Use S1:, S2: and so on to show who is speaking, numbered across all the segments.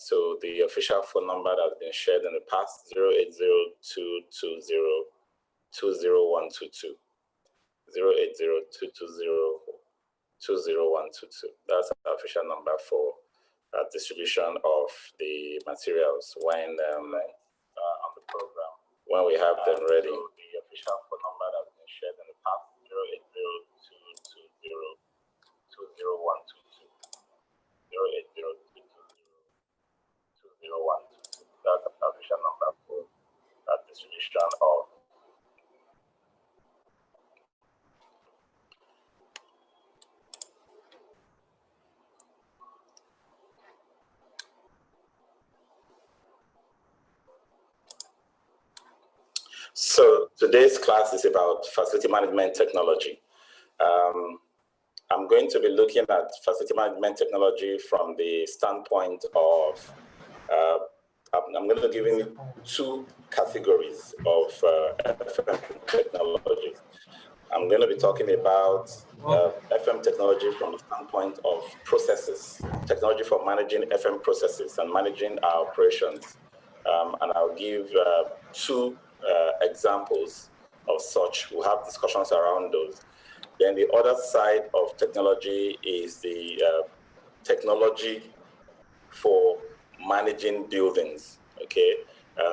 S1: to the official phone number that has been shared in the past, 080-220-20122. 080-220-20122. That's our official number for distribution of the materials when on the program, when we have them ready. So the official phone number that has been shared in the past, 080-220-20122. 080-220-20122. That's the official number for distribution of. So today's class is about facility management technology. I'm going to be looking at facility management technology from the standpoint of, I'm going to be giving two categories of FM technology. I'm going to be talking about FM technology from the standpoint of processes, technology for managing FM processes and managing our operations. And I'll give two examples of such. We'll have discussions around those. Then the other side of technology is the technology for managing buildings, okay?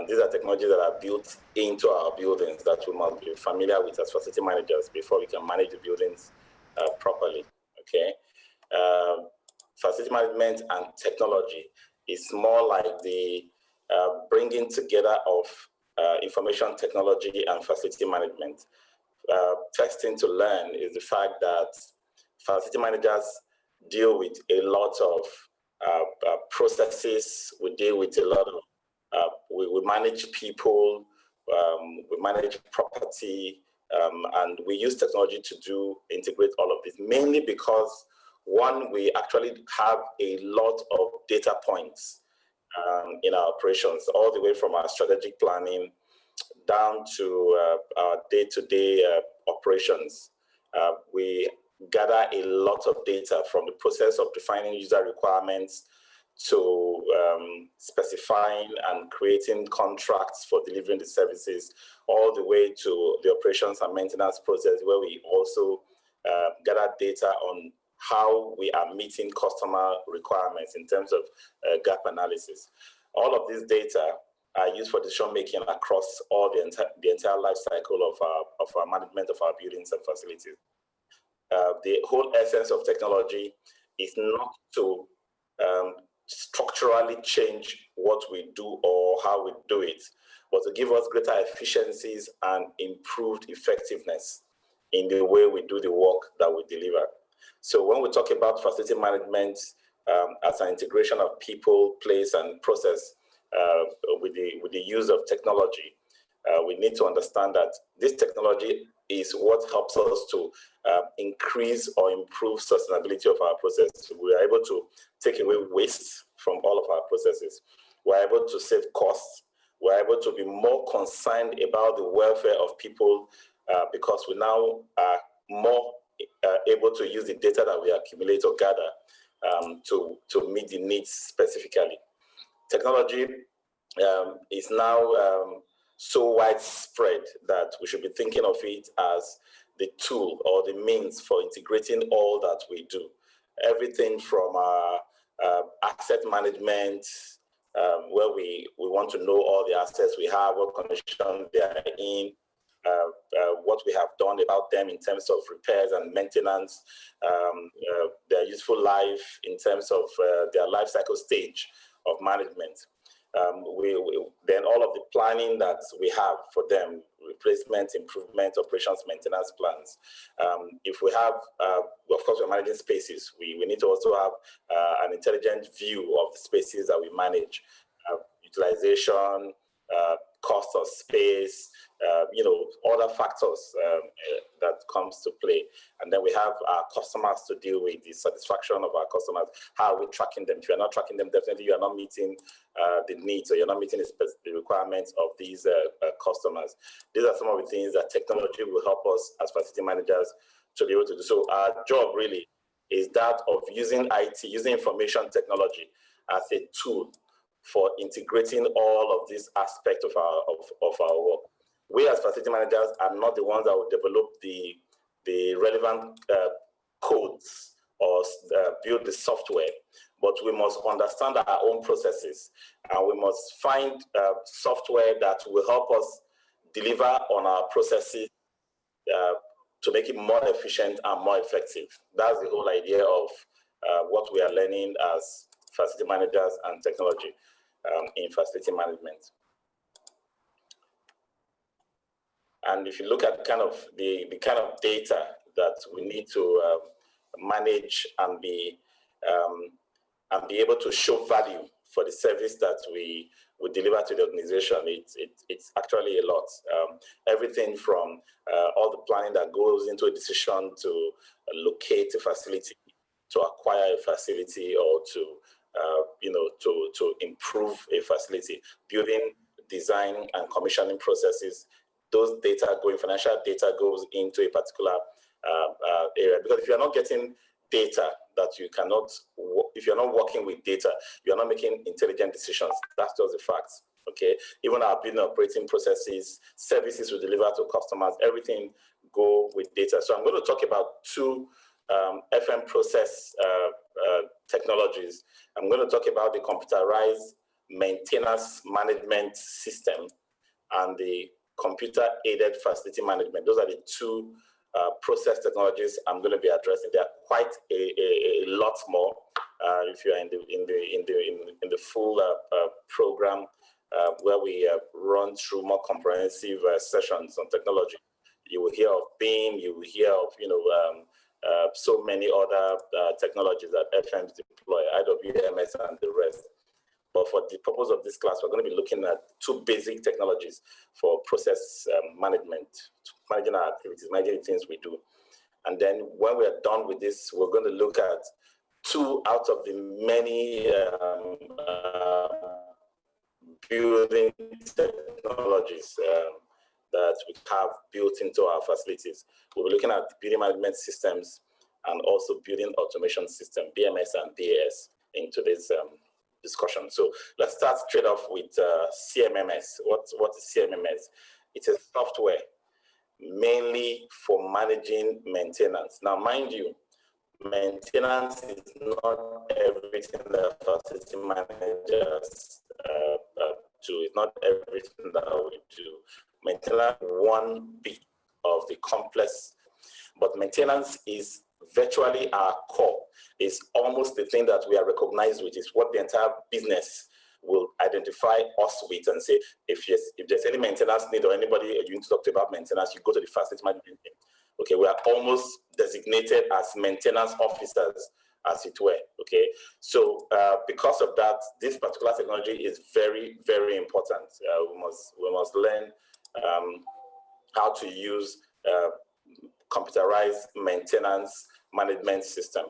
S1: These are technologies that are built into our buildings that we must be familiar with as facility managers before we can manage the buildings properly, okay? Facility management and technology is more like the bringing together of information technology and facility management. First thing to learn is the fact that facility managers deal with a lot of processes. We deal with a lot of, we manage people, we manage property, and we use technology to integrate all of this, mainly because, one, we actually have a lot of data points in our operations, all the way from our strategic planning down to our day-to-day operations. We gather a lot of data from the process of defining user requirements to specifying and creating contracts for delivering the services, all the way to the operations and maintenance process, where we also gather data on how we are meeting customer requirements in terms of gap analysis. All of this data are used for decision making across all the entire life cycle of our management of our buildings and facilities. The whole essence of technology is not to structurally change what we do or how we do it, but to give us greater efficiencies and improved effectiveness in the way we do the work that we deliver. So when we talk about facility management as an integration of people, place, and process with the use of technology, we need to understand that this technology is what helps us to increase or improve sustainability of our process. We are able to take away waste from all of our processes. We're able to save costs. We're able to be more concerned about the welfare of people because we now are more able to use the data that we accumulate or gather to meet the needs specifically. Technology is now so widespread that we should be thinking of it as the tool or the means for integrating all that we do. Everything from our asset management, where we want to know all the assets we have, what condition they are in, what we have done about them in terms of repairs and maintenance, their useful life in terms of their life cycle stage of management. Then all of the planning that we have for them, replacement, improvement, operations, maintenance plans. If we have, of course, we're managing spaces. We need to also have an intelligent view of the spaces that we manage, utilization, cost of space, other factors that comes to play. And then we have our customers to deal with, the satisfaction of our customers. How are we tracking them? If you're not tracking them, definitely you are not meeting the needs, or you're not meeting the requirements of these customers. These are some of the things that technology will help us as facility managers to be able to do. So our job really is that of using IT, using information technology as a tool for integrating all of these aspects of our work. We as facility managers are not the ones that will develop the relevant codes or build the software, but we must understand our own processes, and we must find software that will help us deliver on our processes to make it more efficient and more effective. That's the whole idea of what we are learning as facility managers and technology in facility management. And if you look at kind of the kind of data that we need to manage and be able to show value for the service that we deliver to the organization, it's actually a lot. Everything from all the planning that goes into a decision to locate a facility, to acquire a facility, or to to improve a facility, building, design, and commissioning processes. Those data financial data goes into a particular area, because if you're not getting data that you cannot, if you're not working with data, you're not making intelligent decisions. That's just the facts, okay? Even our building operating processes, services we deliver to customers, everything go with data. So I'm going to talk about two FM process technologies. I'm going to talk about the computerized maintenance management system and the computer-aided facility management. Those are the two process technologies I'm going to be addressing. There are quite a lot more. If you are in the full program where we run through more comprehensive sessions on technology, you will hear of BIM. You will hear of so many other technologies that FMs deploy, IWMS and the rest. But for the purpose of this class, we're going to be looking at two basic technologies for process management, managing our activities, managing the things we do. And then when we're done with this, we're going to look at two out of the many building technologies that we have built into our facilities. We'll be looking at building management systems and also building automation system, BMS and BAS, in today's discussion. So let's start straight off with CMMS. What is CMMS? It's a software mainly for managing maintenance. Now, mind you, maintenance is not everything that facility managers do. It's not everything that we do. Maintenance is one bit of the complex, but maintenance is virtually our core. It's almost the thing that we are recognized with. It's what the entire business will identify us with and say, if there's any maintenance need or anybody you need to talk to about maintenance, you go to the facility management team. Okay, we are almost designated as maintenance officers, as it were. Okay, so because of that, this particular technology is very, very important. We must learn how to use computerized maintenance management system.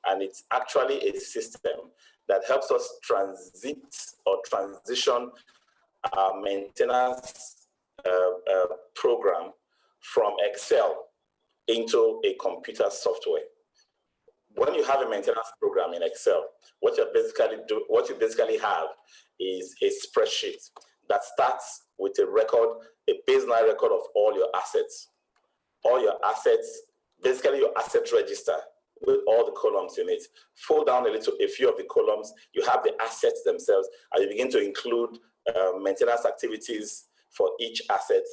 S1: And it's actually a system that helps us transition our maintenance program from Excel into a computer software. When you have a maintenance program in Excel, what you basically have is a spreadsheet that starts with a record, a baseline record of all your assets. All your assets, basically your asset register with all the columns in it. Fold down a few of the columns, you have the assets themselves, and you begin to include maintenance activities for each asset.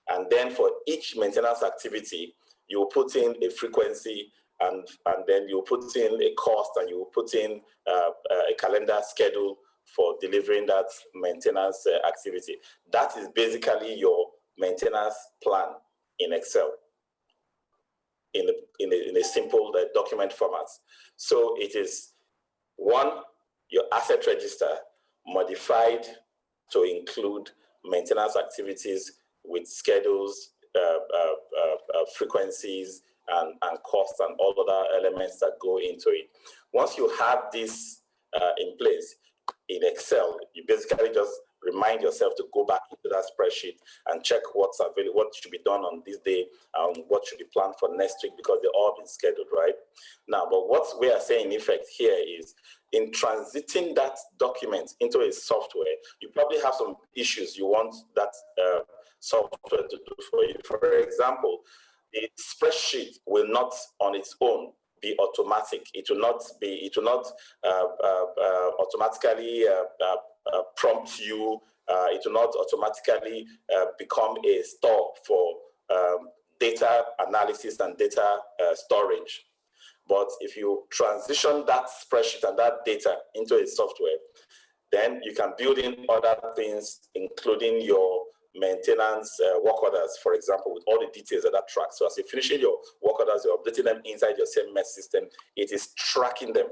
S1: And then for each maintenance activity, you will put in a frequency, and then you put in a cost, and you will put in a calendar schedule for delivering that maintenance activity. That is basically your maintenance plan in Excel in a simple document format. So it is one, your asset register modified to include maintenance activities with schedules, frequencies, and costs, and all other elements that go into it. Once you have this in place in Excel, you basically just remind yourself to go back into that spreadsheet and check what's available, what should be done on this day, what should be planned for next week, because they've all been scheduled, right? Now, but what we are saying in effect here is in transiting that document into a software, you probably have some issues you want that software to do for you. For example, the spreadsheet will not on its own be automatic. It will not automatically prompt you. It will not automatically become a store for data analysis and data storage. But if you transition that spreadsheet and that data into a software, then you can build in other things, including your maintenance work orders, for example, with all the details of that track. So as you're finishing your work orders, you're updating them inside your CMMS system. It is tracking them.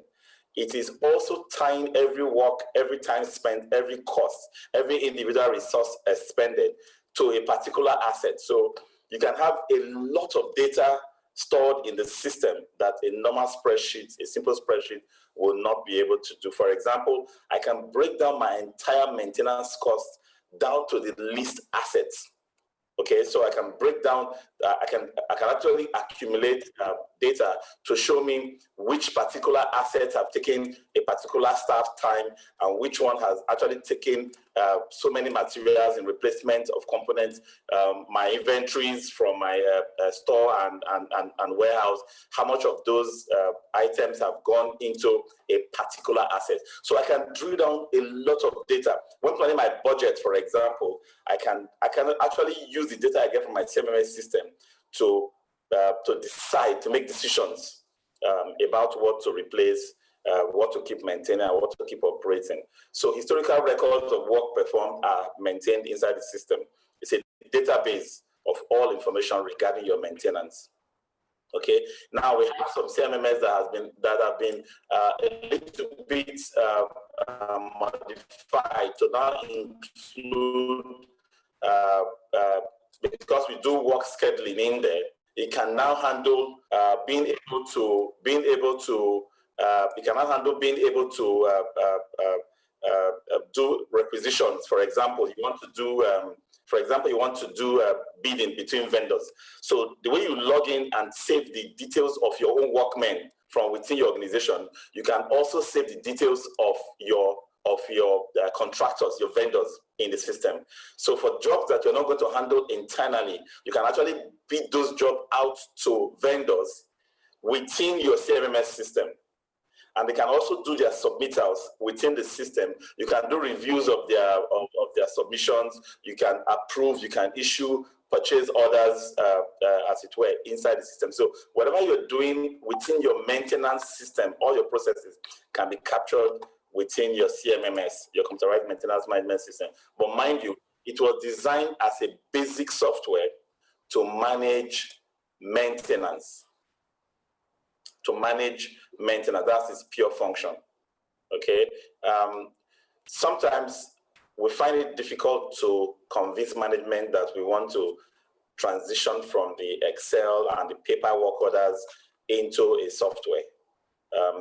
S1: It is also tying every work, every time spent, every cost, every individual resource expended to a particular asset. So you can have a lot of data stored in the system that a normal spreadsheet, a simple spreadsheet, will not be able to do. For example, I can break down my entire maintenance cost down to the least assets. Okay, so I can break down, I can actually accumulate data to show me which particular assets have taken a particular staff time and which one has actually taken so many materials in replacement of components, my inventories from my store and warehouse, how much of those items have gone into a particular asset. So I can drill down a lot of data. When planning my budget, for example, I can actually use the data I get from my CMMS system to decide, to make decisions about what to replace, what to keep maintaining, and what to keep operating. So historical records of work performed are maintained inside the system. It's a database of all information regarding your maintenance. Okay, now we have some CMMS that have been a little bit modified to now include, because we do work scheduling in there, it can now handle being able to do requisitions. For example, you want to do bidding between vendors. So the way you log in and save the details of your own workmen from within your organization, you can also save the details of your contractors, your vendors in the system. So for jobs that you're not going to handle internally, you can actually bid those jobs out to vendors within your CMMS system. And they can also do their submittals within the system. You can do reviews of their submissions. You can approve, you can issue purchase orders, as it were, inside the system. So whatever you're doing within your maintenance system, all your processes can be captured within your CMMS, your computerized maintenance management system. But mind you, it was designed as a basic software to manage maintenance. That's its pure function. Okay. Sometimes we find it difficult to convince management that we want to transition from the Excel and the paperwork orders into a software.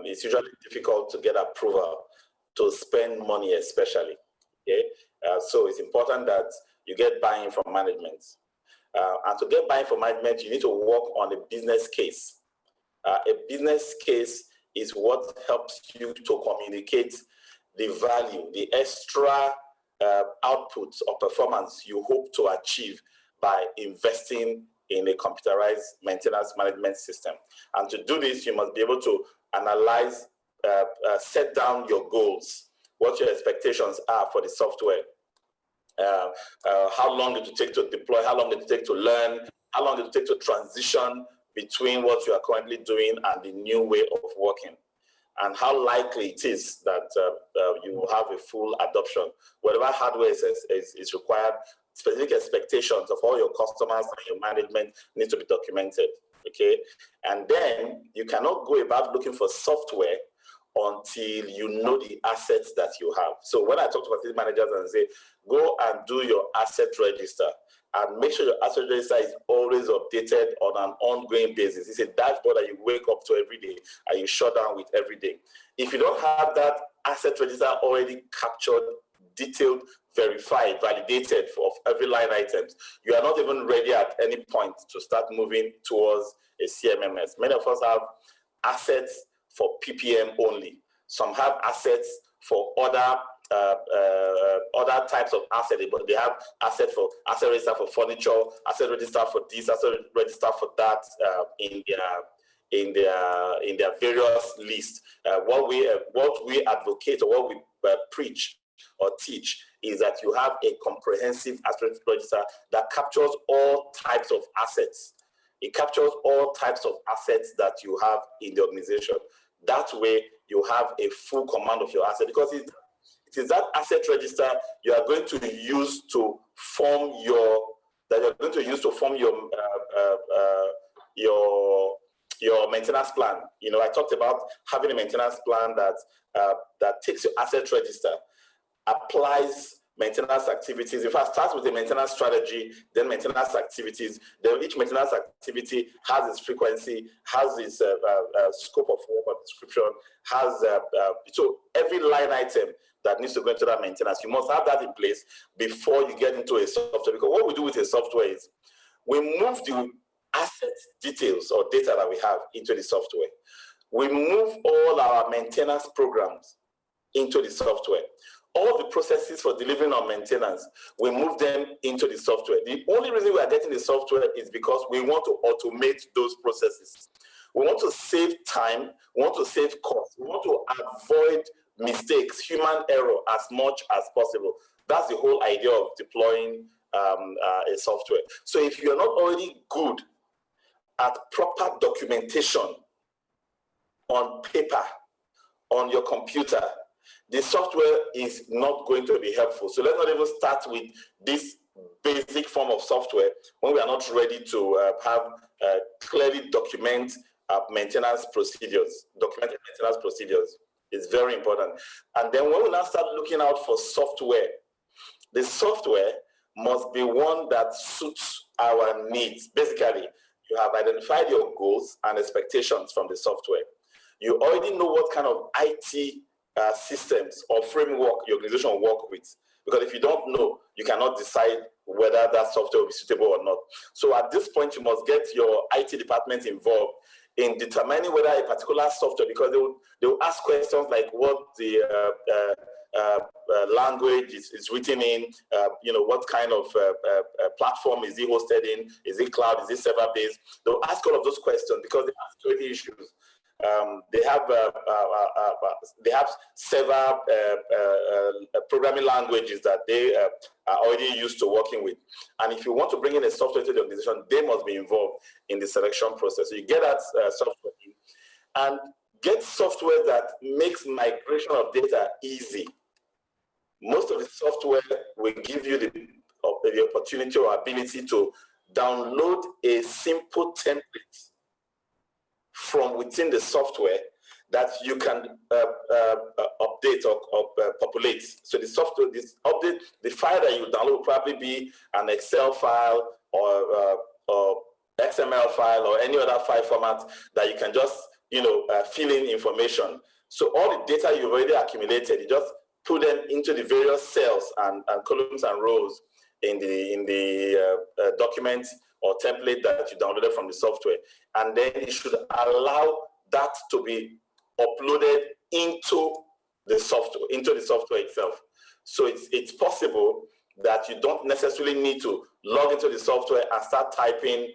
S1: It's usually difficult to get approval to spend money, especially. Okay. So it's important that you get buy-in from management. And to get buy-in from management, you need to work on a business case. A business case is what helps you to communicate the value, the extra outputs or performance you hope to achieve by investing in a computerized maintenance management system. And to do this, you must be able to analyze, set down your goals, what your expectations are for the software, how long it will take to deploy, how long it will take to learn, how long it will take to transition between what you are currently doing and the new way of working, and how likely it is that you will have a full adoption. Whatever hardware is required, specific expectations of all your customers and your management need to be documented, okay? And then you cannot go about looking for software until you know the assets that you have. So when I talk to facility managers and say, go and do your asset register, and make sure your asset register is always updated on an ongoing basis. It's a dashboard that you wake up to every day and you shut down with every day. If you don't have that asset register already captured, detailed, verified, validated for every line items, you are not even ready at any point to start moving towards a CMMS. Many of us have assets for PPM only. Some have assets for other types of assets, but they have asset register for furniture, asset register for this, asset register for that in their various lists. What we advocate or what we preach or teach is that you have a comprehensive asset register that captures all types of assets. It captures all types of assets that you have in the organization. That way, you have a full command of your asset, because it is that asset register you are going to use to form your maintenance plan. You know, I talked about having a maintenance plan that takes your asset register, applies maintenance activities. If I start with the maintenance strategy, then maintenance activities, then each maintenance activity has its frequency, has its scope of work or description, has so every line item that needs to go into that maintenance, you must have that in place before you get into a software. Because what we do with a software is we move the asset details or data that we have into the software. We move all our maintenance programs into the software. All the processes for delivering on maintenance, we move them into the software. The only reason we are getting the software is because we want to automate those processes. We want to save time, we want to save costs, we want to avoid mistakes, human error as much as possible. That's the whole idea of deploying a software. So if you're not already good at proper documentation on paper, on your computer, the software is not going to be helpful. So let's not even start with this basic form of software when we are not ready to clearly document maintenance procedures. Documented maintenance procedures is very important. And then when we now start looking out for software, the software must be one that suits our needs. Basically, you have identified your goals and expectations from the software. You already know what kind of IT systems or framework your organization will work with. Because if you don't know, you cannot decide whether that software will be suitable or not. So at this point, you must get your IT department involved in determining whether a particular software, because they will ask questions like what the language is written in, what kind of platform is it hosted in, is it cloud, is it server-based? They'll ask all of those questions because they have security issues. They have several programming languages that they are already used to working with. And if you want to bring in a software to the organization, they must be involved in the selection process. So you get that software in, and get software that makes migration of data easy. Most of the software will give you the opportunity or ability to download a simple template from within the software that you can update or populate. So the software, the file that you download will probably be an Excel file or XML file or any other file format that you can just fill in information. So all the data you've already accumulated, you just put them into the various cells and columns and rows in the document or template that you downloaded from the software. And then it should allow that to be uploaded into the software itself. So it's possible that you don't necessarily need to log into the software and start typing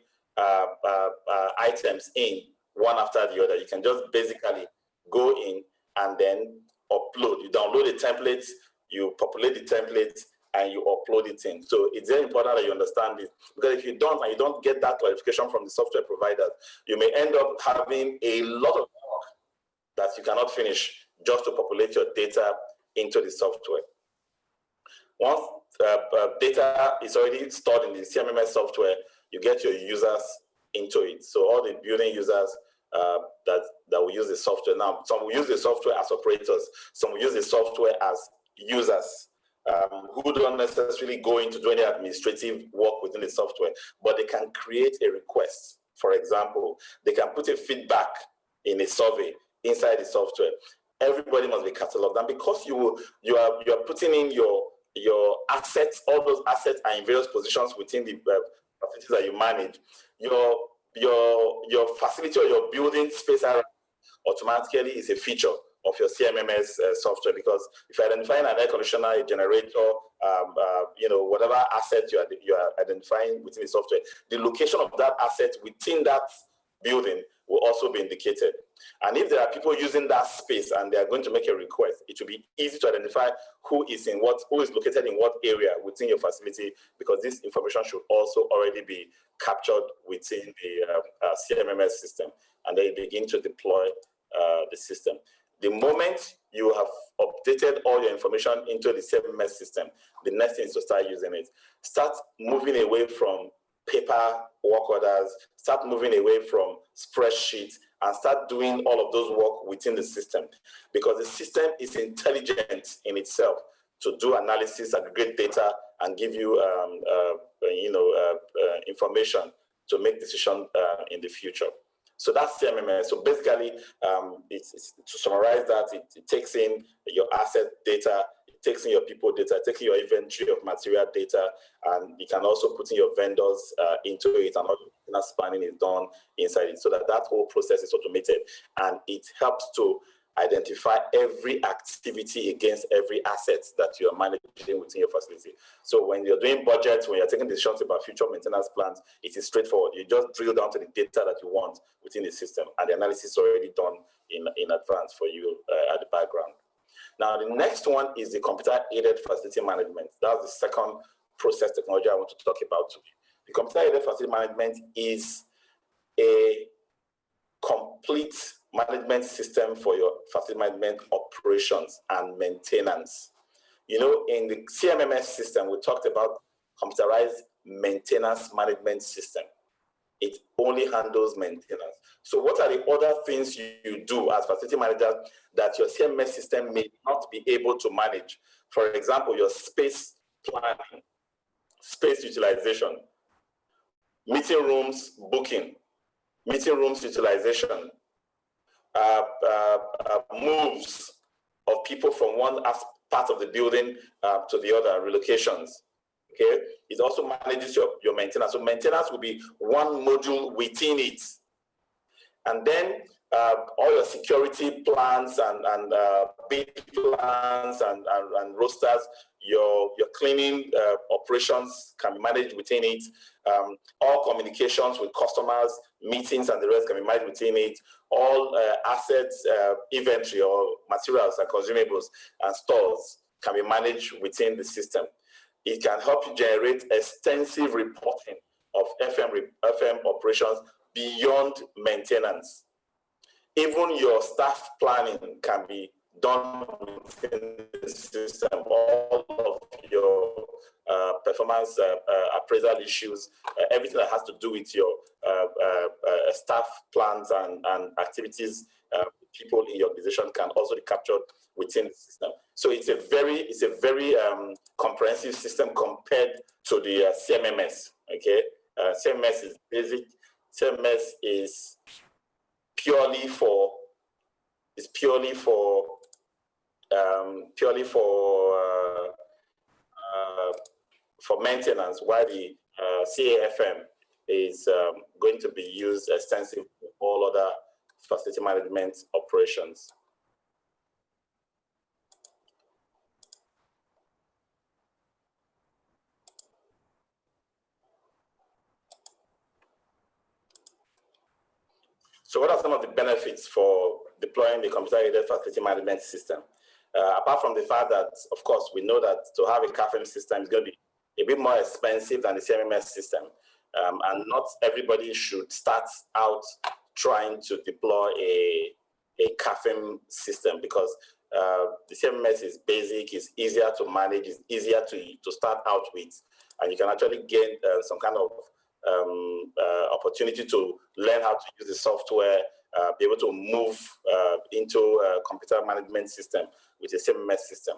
S1: items in one after the other. You can just basically go in and then upload. You download the templates, you populate the templates, and you upload it in. So it's very important that you understand this, because if you don't, and you don't get that clarification from the software provider, you may end up having a lot of work that you cannot finish just to populate your data into the software. Once data is already stored in the CMMS software, you get your users into it. So all the building users that will use the software. Now, some will use the software as operators, some will use the software as users. Who don't necessarily go into doing the administrative work within the software, but they can create a request. For example, they can put a feedback in a survey inside the software. Everybody must be cataloged, and because you are putting in your assets, all those assets are in various positions within the facilities that you manage. Your facility or your building space automatically is a feature of your CMMS software, because if you're identifying an air conditioner, a generator, whatever asset you are identifying within the software, the location of that asset within that building will also be indicated. And if there are people using that space and they are going to make a request, it will be easy to identify who is located in what area within your facility, because this information should also already be captured within the CMMS system, and they begin to deploy the system. The moment you have updated all your information into the CMMS system, the next thing is to start using it. Start moving away from paper work orders, start moving away from spreadsheets, and start doing all of those work within the system, because the system is intelligent in itself to do analysis, aggregate data, and give you information to make decisions in the future. So that's CMMS. So basically, to summarize that, it takes in your asset data, it takes in your people data, it takes in your inventory of material data, and you can also put in your vendors into it, and all the planning is done inside it, so that whole process is automated, and it helps to identify every activity against every asset that you are managing within your facility. So when you're doing budgets, when you're taking decisions about future maintenance plans, it is straightforward. You just drill down to the data that you want within the system, and the analysis is already done in advance for you at the background. Now, the next one is the computer-aided facility management. That's the second process technology I want to talk about today. The computer-aided facility management is a complete management system for your facility management operations and maintenance. You know, in the CMMS system, we talked about computerized maintenance management system. It only handles maintenance. So what are the other things you do as facility manager that your CMMS system may not be able to manage? For example, your space planning, space utilization, meeting rooms booking, meeting rooms utilization, moves of people from one part of the building to the other, relocations. Okay, it also manages your maintenance. So maintenance will be one module within it, and then all your security plans and bid plans and rosters, your cleaning operations can be managed within it. All communications with customers, meetings, and the rest can be managed within it. All assets, inventory or materials and consumables and stores can be managed within the system. It can help you generate extensive reporting of FM operations beyond maintenance. Even your staff planning can be done within the system. All of your performance appraisal issues, everything that has to do with your staff plans and activities, people in your organization can also be captured within the system. So it's a very comprehensive system compared to the CMMS. Okay, CMMS is basic. CMMS is purely for maintenance, while the CAFM is going to be used extensively for all other facility management operations. So what are some of the benefits for deploying the computer-aided facility management system? Apart from the fact that, of course, we know that to have a CAFM system is going to be a bit more expensive than the CMMS system. And not everybody should start out trying to deploy a CAFM system, because the CMMS is basic, it's easier to manage, it's easier to start out with, and you can actually gain some kind of opportunity to learn how to use the software, be able to move into a computer management system with a CMMS system.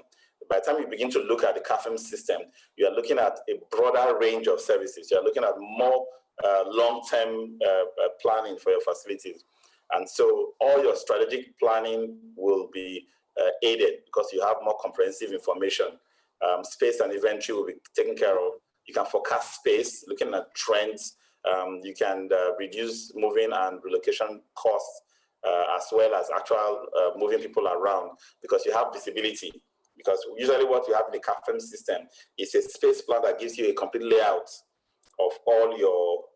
S1: By the time you begin to look at the CAFM system, you are looking at a broader range of services. You are looking at more long-term planning for your facilities. And so all your strategic planning will be aided because you have more comprehensive information. Space and inventory will be taken care of. You can forecast space, looking at trends. You can reduce moving and relocation costs. as well as actual moving people around, because you have visibility. Because usually what you have in the CAFM system is a space plan that gives you a complete layout of all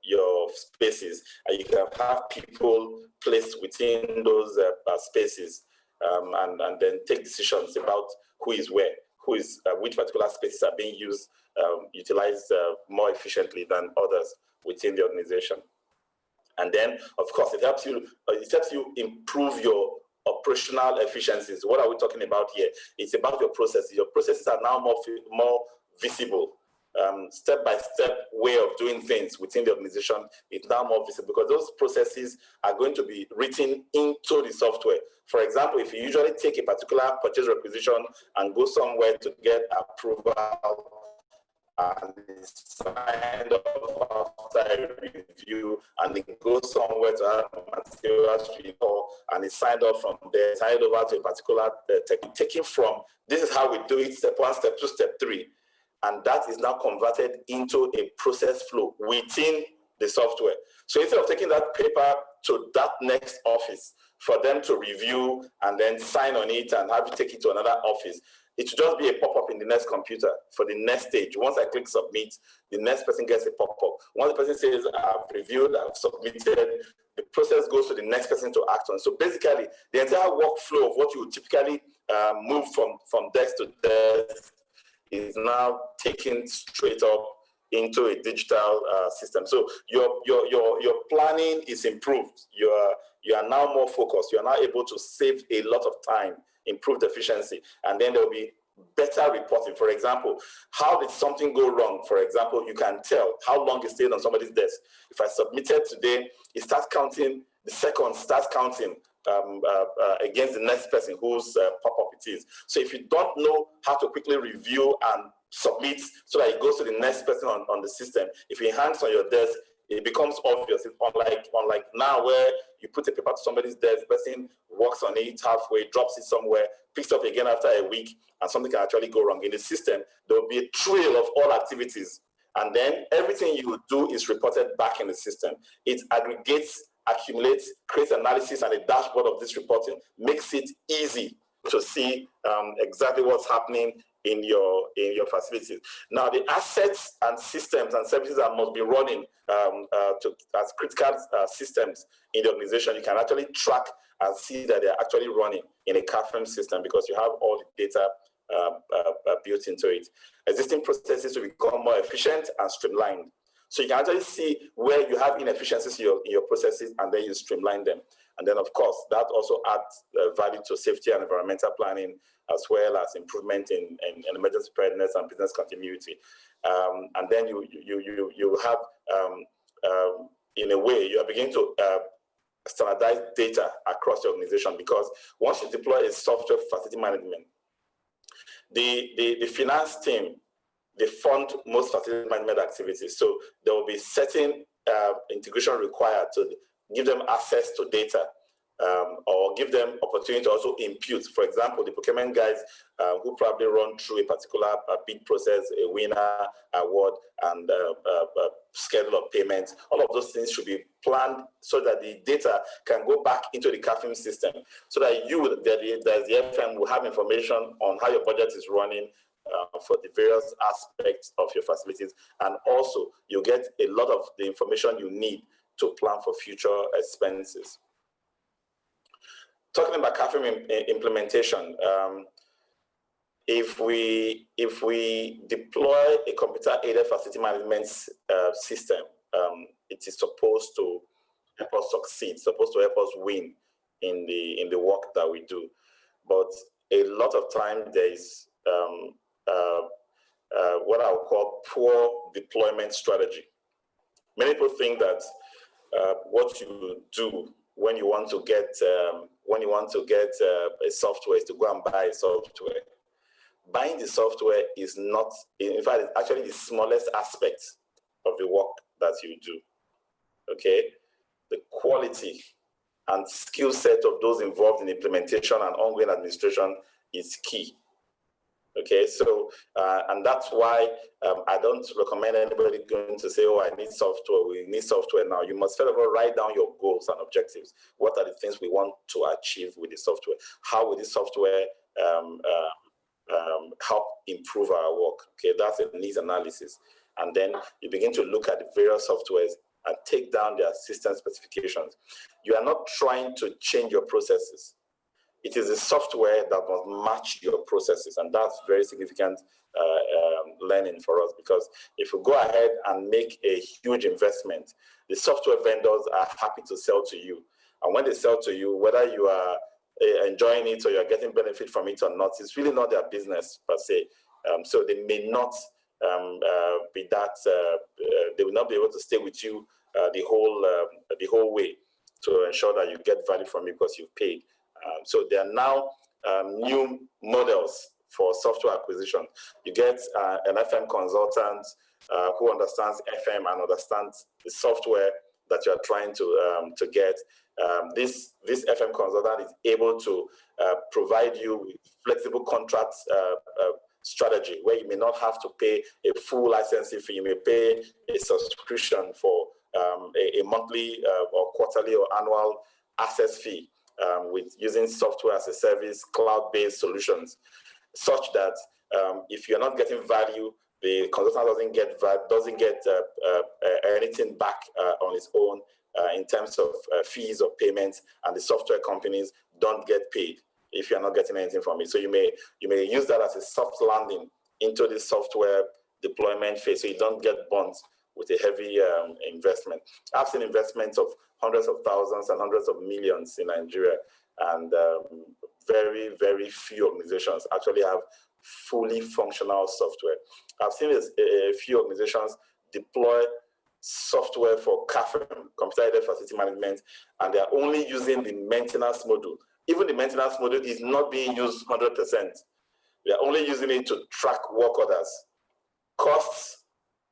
S1: your spaces, and you can have people placed within those spaces, and then take decisions about who is where, which particular spaces are being utilized more efficiently than others within the organization. And then, of course, it helps you improve your operational efficiencies. What are we talking about here? It's about your processes. Your processes are now more visible. Step-by-step way of doing things within the organization is now more visible, because those processes are going to be written into the software. For example, if you usually take a particular purchase requisition and go somewhere to get approval, and it's signed off after a review, and it goes somewhere to have materials report, and it's signed off from there, signed over to a particular taking from, this is how we do it, step 1, step 2, step 3. And that is now converted into a process flow within the software. So instead of taking that paper to that next office for them to review and then sign on it and have you take it to another office, it should just be a pop-up in the next computer for the next stage. Once I click submit, the next person gets a pop-up. Once the person says, I've reviewed, I've submitted, the process goes to the next person to act on. So basically, the entire workflow of what you would typically move from desk to desk is now taken straight up into a digital system. So your planning is improved. You are now more focused. You are now able to save a lot of time, improve efficiency, and then there will be better reporting. For example, how did something go wrong? For example, you can tell how long it stayed on somebody's desk. If I submitted today, it starts counting, the second starts counting against the next person whose pop-up it is. So if you don't know how to quickly review and submit so that it goes to the next person on the system, if it hangs on your desk, it becomes obvious. It's unlike now where you put a paper to somebody's desk, the person works on it halfway, drops it somewhere, picks up again after a week, and something can actually go wrong. In the system, there will be a trail of all activities, and then everything you do is reported back in the system. It aggregates, accumulates, creates analysis and a dashboard of this reporting, makes it easy to see exactly what's happening in your facilities. Now, the assets and systems and services that must be running as critical systems in the organization, you can actually track and see that they're actually running in a CAFM system because you have all the data built into it. Existing processes will become more efficient and streamlined. So you can actually see where you have inefficiencies in your processes, and then you streamline them. And then, of course, that also adds value to safety and environmental planning, as well as improvement in emergency preparedness and business continuity. And then you have, in a way, you are beginning to standardize data across the organization, because once you deploy a software for facility management, the finance team, they fund most facility management activities. So there will be certain integration required to give them access to data, or give them opportunity to also impute. For example, the procurement guys who probably run through a particular bid process, a winner, award, and schedule of payments. All of those things should be planned so that the data can go back into the CAFM system, so that the FM, will have information on how your budget is running for the various aspects of your facilities, and also you get a lot of the information you need to plan for future expenses. Talking about CAFM implementation, if we deploy a computer-aided facility management system, it is supposed to help us succeed, supposed to help us win in the work that we do. But a lot of time there is what I would call poor deployment strategy. Many people think that what you do when you want to get a software is to go and buy a software. Buying the software is not, in fact, it's actually the smallest aspect of the work that you do. Okay, the quality and skill set of those involved in implementation and ongoing administration is key. Okay, so and that's why I don't recommend anybody going to say, "Oh, I need software. We need software now." You must first of all write down your goals and objectives. What are the things we want to achieve with the software? How will this software help improve our work? Okay, that's a needs analysis, and then you begin to look at the various softwares and take down their system specifications. You are not trying to change your processes. It is the software that must match your processes, and that's very significant learning for us, because if you go ahead and make a huge investment, the software vendors are happy to sell to you. And when they sell to you, whether you are enjoying it or you're getting benefit from it or not, it's really not their business per se. So they may not be that, they will not be able to stay with you the whole way to ensure that you get value from it because you've paid. So there are now new models for software acquisition. You get an FM consultant who understands FM and understands the software that you are trying to get. This FM consultant is able to provide you with flexible contracts strategy, where you may not have to pay a full licensing fee. You may pay a subscription for a monthly or quarterly or annual access fee. With using software as a service, cloud-based solutions, such that if you're not getting value, the consultant doesn't get anything back on its own in terms of fees or payments, and the software companies don't get paid if you're not getting anything from it. So you may use that as a soft landing into the software deployment phase, so you don't get burnt with a heavy investment. I've seen investments of hundreds of thousands and hundreds of millions in Nigeria, and very, very few organizations actually have fully functional software. I've seen a few organizations deploy software for CAFM, computer-aided facility management, and they're only using the maintenance module. Even the maintenance module is not being used 100%. They're only using it to track work orders, costs,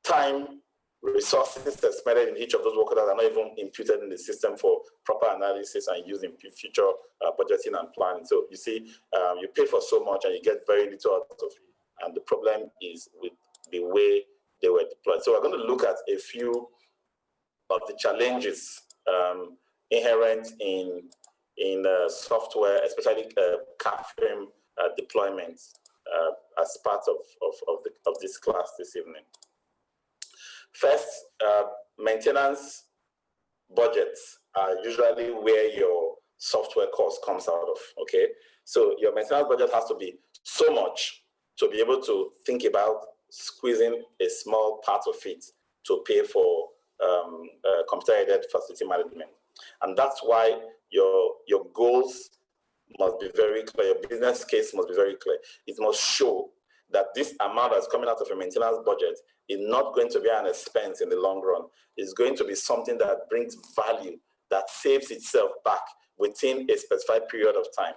S1: time, resources expended in each of those work orders are not even imputed in the system for proper analysis and used in future budgeting and planning. So you see, you pay for so much and you get very little out of it. And the problem is with the way they were deployed. So we're going to look at a few of the challenges inherent in software, especially CAFM deployment as part of this class this evening. First, maintenance budgets are usually where your software cost comes out of, okay? So your maintenance budget has to be so much to be able to think about squeezing a small part of it to pay for computer-aided facility management. And that's why your goals must be very clear, your business case must be very clear. It must show that this amount that's coming out of a maintenance budget is not going to be an expense in the long run. It's going to be something that brings value, that saves itself back within a specified period of time,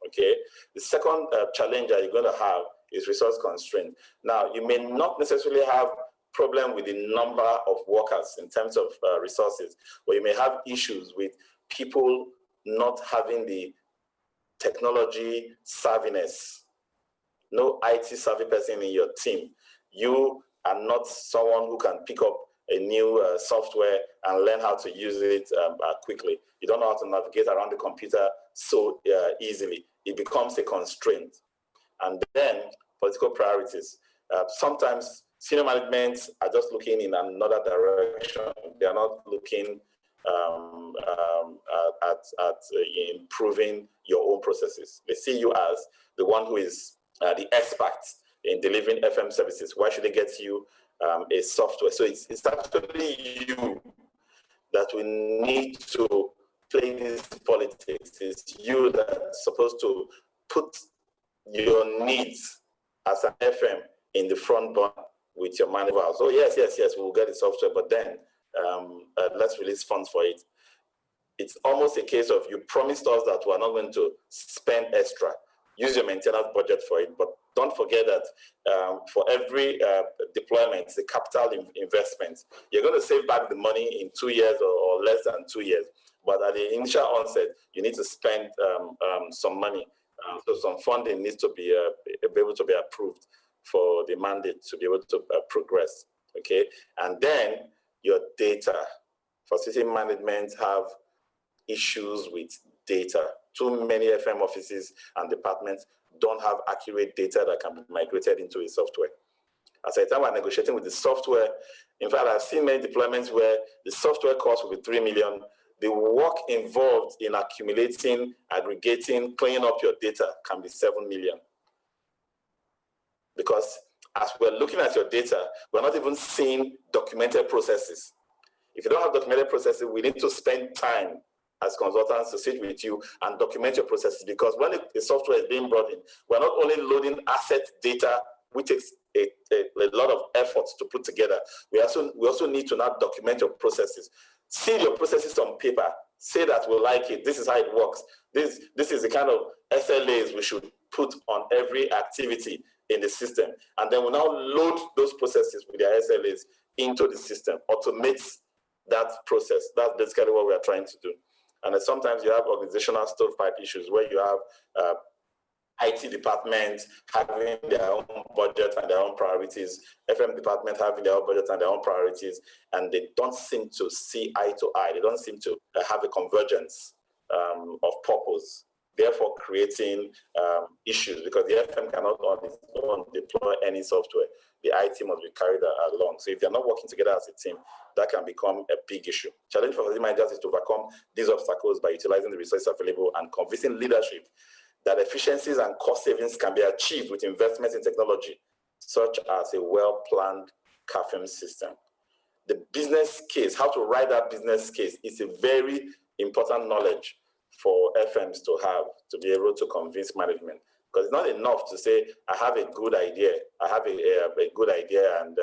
S1: okay? The second challenge that you're going to have is resource constraint. Now, you may not necessarily have problem with the number of workers in terms of resources, but you may have issues with people not having the technology savviness. No IT savvy person in your team. You are not someone who can pick up a new software and learn how to use it quickly. You don't know how to navigate around the computer so easily. It becomes a constraint. And then political priorities. Sometimes senior management are just looking in another direction. They are not looking at improving your own processes. They see you as the one who is the expert in delivering FM services. Why should they get you a software? So it's actually you that we need to play this politics. It's you that's supposed to put your needs as an FM in the front burner with your manager. So yes, we'll get the software, but then let's release funds for it. It's almost a case of you promised us that we're not going to spend extra. Use your maintenance budget for it, but don't forget that for every deployment, the capital investment, you're going to save back the money in 2 years or less than 2 years. But at the initial onset, you need to spend some money So some funding needs to be able to be approved for the mandate to be able to progress, okay? And then your data. Facility management have issues with data. Too many FM offices and departments don't have accurate data that can be migrated into a software. As at the time we're negotiating with the software, in fact, I've seen many deployments where the software cost will be 3 million. The work involved in accumulating, aggregating, cleaning up your data can be 7 million. Because as we're looking at your data, we're not even seeing documented processes. If you don't have documented processes, we need to spend time as consultants to sit with you and document your processes, because when the software is being brought in, we're not only loading asset data, which takes a lot of effort to put together. We also need to now document your processes. See your processes on paper. Say that we like it. This is how it works. This is the kind of SLAs we should put on every activity in the system. And then we now load those processes with their SLAs into the system, automate that process. That's basically what we are trying to do. And then sometimes you have organizational stovepipe issues where you have IT department having their own budget and their own priorities, FM department having their own budget and their own priorities, and they don't seem to see eye to eye. They don't seem to have a convergence of purpose, therefore creating issues, because the FM cannot on its own deploy any software. The IT must be carried along. So if they're not working together as a team, that can become a big issue. Challenge for facility managers is to overcome these obstacles by utilizing the resources available and convincing leadership that efficiencies and cost savings can be achieved with investments in technology, such as a well-planned CAFM system. The business case, how to write that business case, is a very important knowledge for FMs to have, to be able to convince management. Because it's not enough to say, I have a good idea. I have a good idea and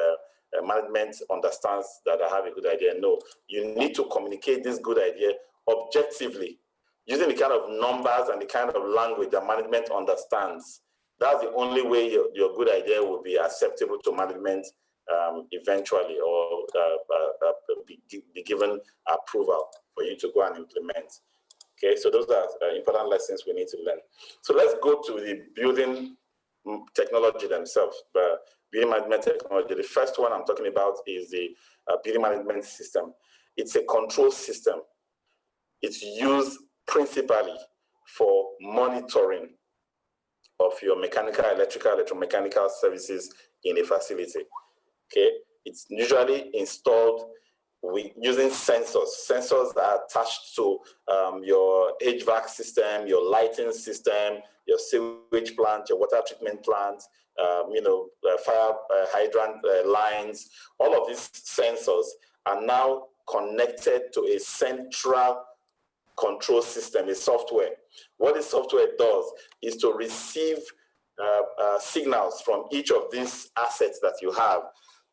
S1: management understands that I have a good idea. No, you need to communicate this good idea objectively, using the kind of numbers and the kind of language that management understands. That's the only way your good idea will be acceptable to management eventually, or be given approval for you to go and implement. Okay, so those are important lessons we need to learn. So let's go to the building technology themselves, the building management technology. The first one I'm talking about is the building management system. It's a control system. It's used principally for monitoring of your mechanical, electrical, electromechanical services in a facility. Okay, it's usually installed using sensors. Sensors are attached to your HVAC system, your lighting system, your sewage plant, your water treatment plant, fire hydrant lines. All of these sensors are now connected to a central control system, a software. What this software does is to receive signals from each of these assets that you have,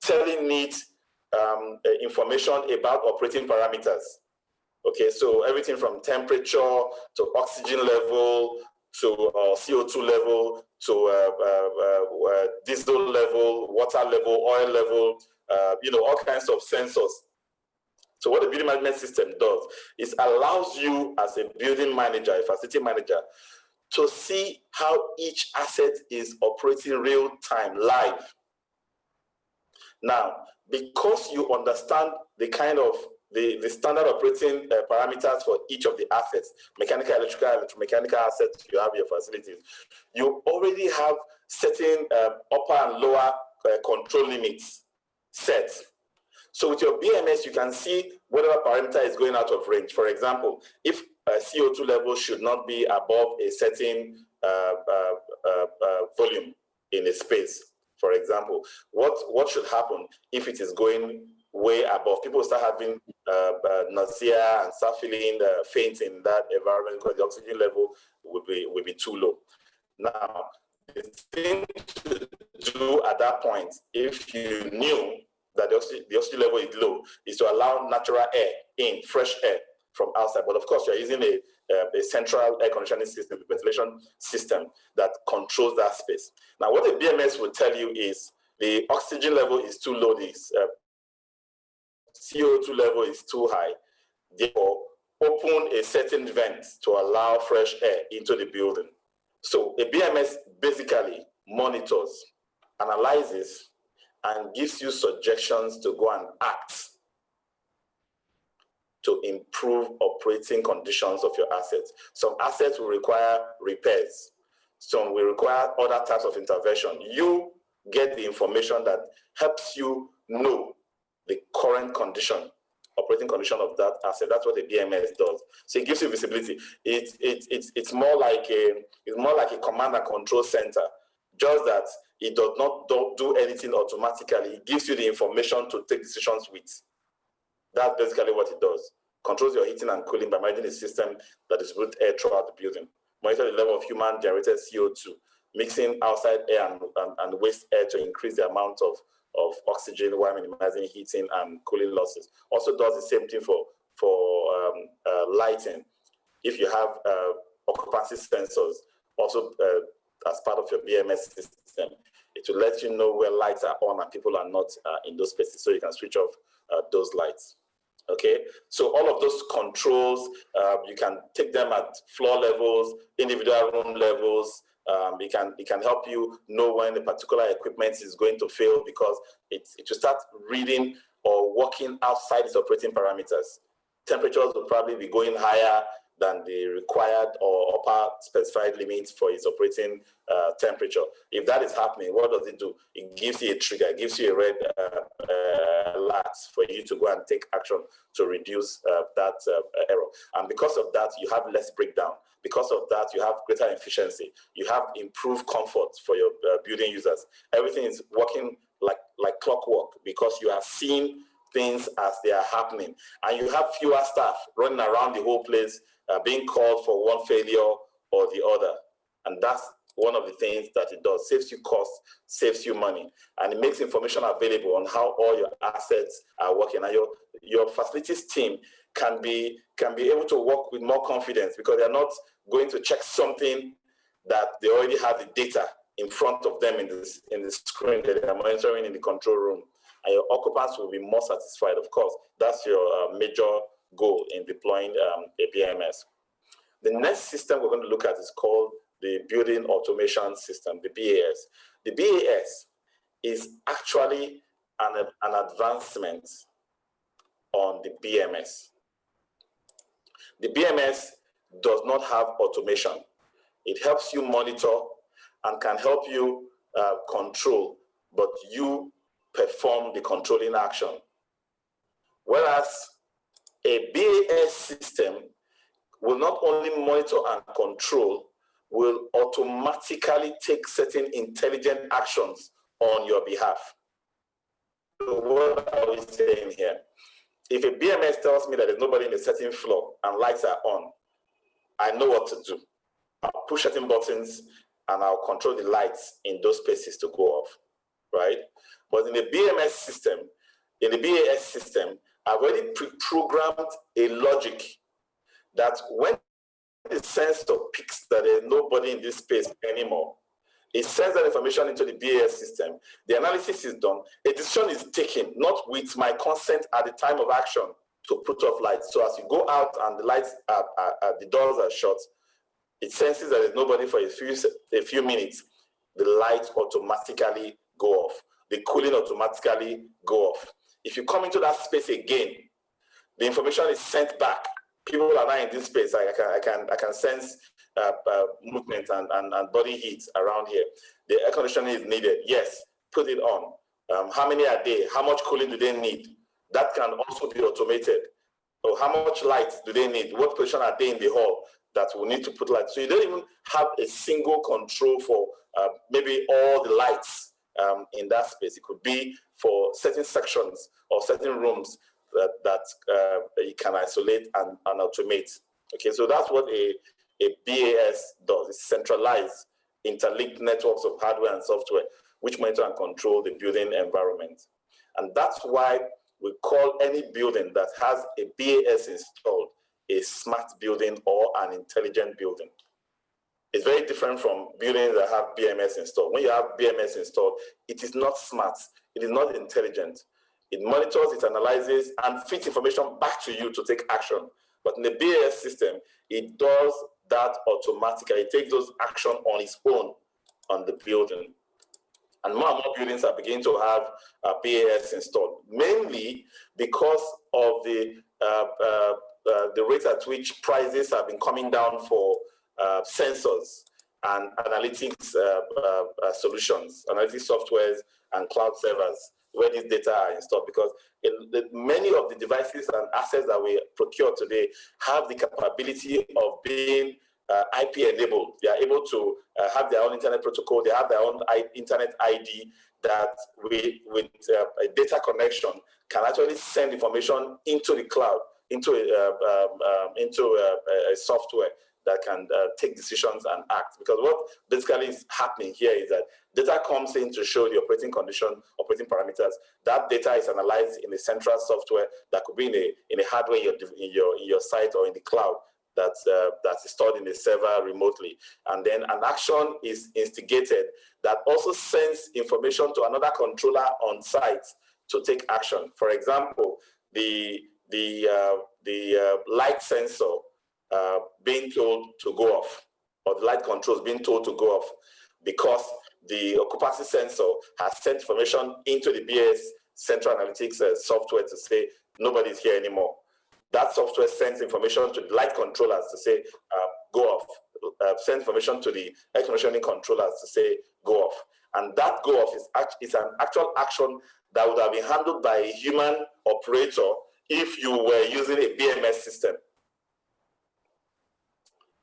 S1: telling it information about operating parameters. Okay, so everything from temperature to oxygen level to CO2 level to diesel level, water level, oil level, all kinds of sensors. So what the building management system does is allows you as a building manager, a facility manager, to see how each asset is operating real time, live. Now, because you understand the kind of the standard operating parameters for each of the assets, mechanical, electrical, electromechanical assets you have in your facilities, you already have certain upper and lower control limits set. So with your BMS, you can see whatever parameter is going out of range. For example, if CO2 level should not be above a certain volume in a space, for example, what should happen if it is going way above? People start having nausea and start feeling faint in that environment because the oxygen level will be too low. Now, the thing to do at that point, if you knew that the oxygen level is low, is to allow natural air in, fresh air from outside. But of course, you're using a central air conditioning system, a ventilation system that controls that space. Now, what the BMS will tell you is the oxygen level is too low, this CO2 level is too high. Therefore, open a certain vent to allow fresh air into the building. So a BMS basically monitors, analyzes, and gives you suggestions to go and act to improve operating conditions of your assets. Some assets will require repairs. Some will require other types of intervention. You get the information that helps you know the current condition, operating condition of that asset. That's what a BMS does. So it gives you visibility. It's more like a command and control center, just that it does not do anything automatically. It gives you the information to take decisions with. That's basically what it does. Controls your heating and cooling by managing a system that distributes air throughout the building. Monitor the level of human-generated CO2, mixing outside air and waste air to increase the amount of oxygen while minimizing heating and cooling losses. Also does the same thing for lighting. If you have occupancy sensors, also as part of your BMS system, it will let you know where lights are on and people are not in those spaces, so you can switch off those lights. Okay, so all of those controls, you can take them at floor levels, individual room levels. It can help you know when a particular equipment is going to fail, because it will start reading or working outside its operating parameters. Temperatures will probably be going higher than the required or upper specified limits for its operating temperature. If that is happening, what does it do? It gives you a trigger, it gives you a red alert for you to go and take action to reduce that error. And because of that, you have less breakdown. Because of that, you have greater efficiency. You have improved comfort for your building users. Everything is working like clockwork, because you are seeing things as they are happening. And you have fewer staff running around the whole place, being called for one failure or the other. And that's one of the things that it does. Saves you cost, saves you money, and it makes information available on how all your assets are working. And your facilities team can be able to work with more confidence, because they're not going to check something that they already have the data in front of them in the screen that they're monitoring in the control room. And your occupants will be more satisfied. Of course, that's your major goal in deploying a BMS. The next system we're going to look at is called the Building Automation System, the BAS. The BAS is actually an advancement on the BMS. The BMS does not have automation. It helps you monitor and can help you control, but you perform the controlling action. Whereas a BAS system will not only monitor and control, will automatically take certain intelligent actions on your behalf. So what are we saying here? If a BMS tells me that there's nobody in a certain floor and lights are on, I know what to do. I'll push certain buttons and I'll control the lights in those spaces to go off, right? But in the BMS system, in the BAS system, I've already pre-programmed a logic that when the sensor picks that there's nobody in this space anymore, it sends that information into the BAS system. The analysis is done. A decision is taken, not with my consent at the time of action, to put off lights. So as you go out and the lights the doors are shut, it senses that there's nobody for a few minutes. The lights automatically go off. The cooling automatically go off. If you come into that space again, the information is sent back. People are not in this space. I can sense movement and body heat around here. The air conditioning is needed. Yes, put it on. How many are there? How much cooling do they need? That can also be automated. So how much light do they need? What position are they in the hall that will need to put lights? So you don't even have a single control for maybe all the lights in that space. It could be for certain sections or certain rooms that you can isolate and automate. Okay, so that's what a BAS does. It's centralized, interlinked networks of hardware and software, which monitor and control the building environment. And that's why we call any building that has a BAS installed a smart building or an intelligent building. It's very different from buildings that have BMS installed. When you have BMS installed, it is not smart, it is not intelligent. It monitors, it analyzes, and feeds information back to you to take action. But in the BAS system, it does that automatically. It takes those action on its own on the building. And more buildings are beginning to have BAS installed, mainly because of the rate at which prices have been coming down for sensors and analytics solutions, analytics softwares and cloud servers, where these data are installed, because many of the devices and assets that we procure today have the capability of being IP enabled. They are able to have their own internet protocol. They have their own internet ID that with a data connection can actually send information into the cloud, into a software that can take decisions and act. Because what basically is happening here is that data comes in to show the operating condition, operating parameters. That data is analyzed in a central software that could be in a hardware in your site or in the cloud that's stored in a server remotely. And then an action is instigated that also sends information to another controller on site to take action. For example, the light sensor being told to go off, or the light controls being told to go off, because the occupancy sensor has sent information into the BAS central analytics software to say nobody's here anymore. That software sends information to the light controllers to say go off, sends information to the air conditioning controllers to say go off. And that go off is an actual action that would have been handled by a human operator if you were using a BMS system.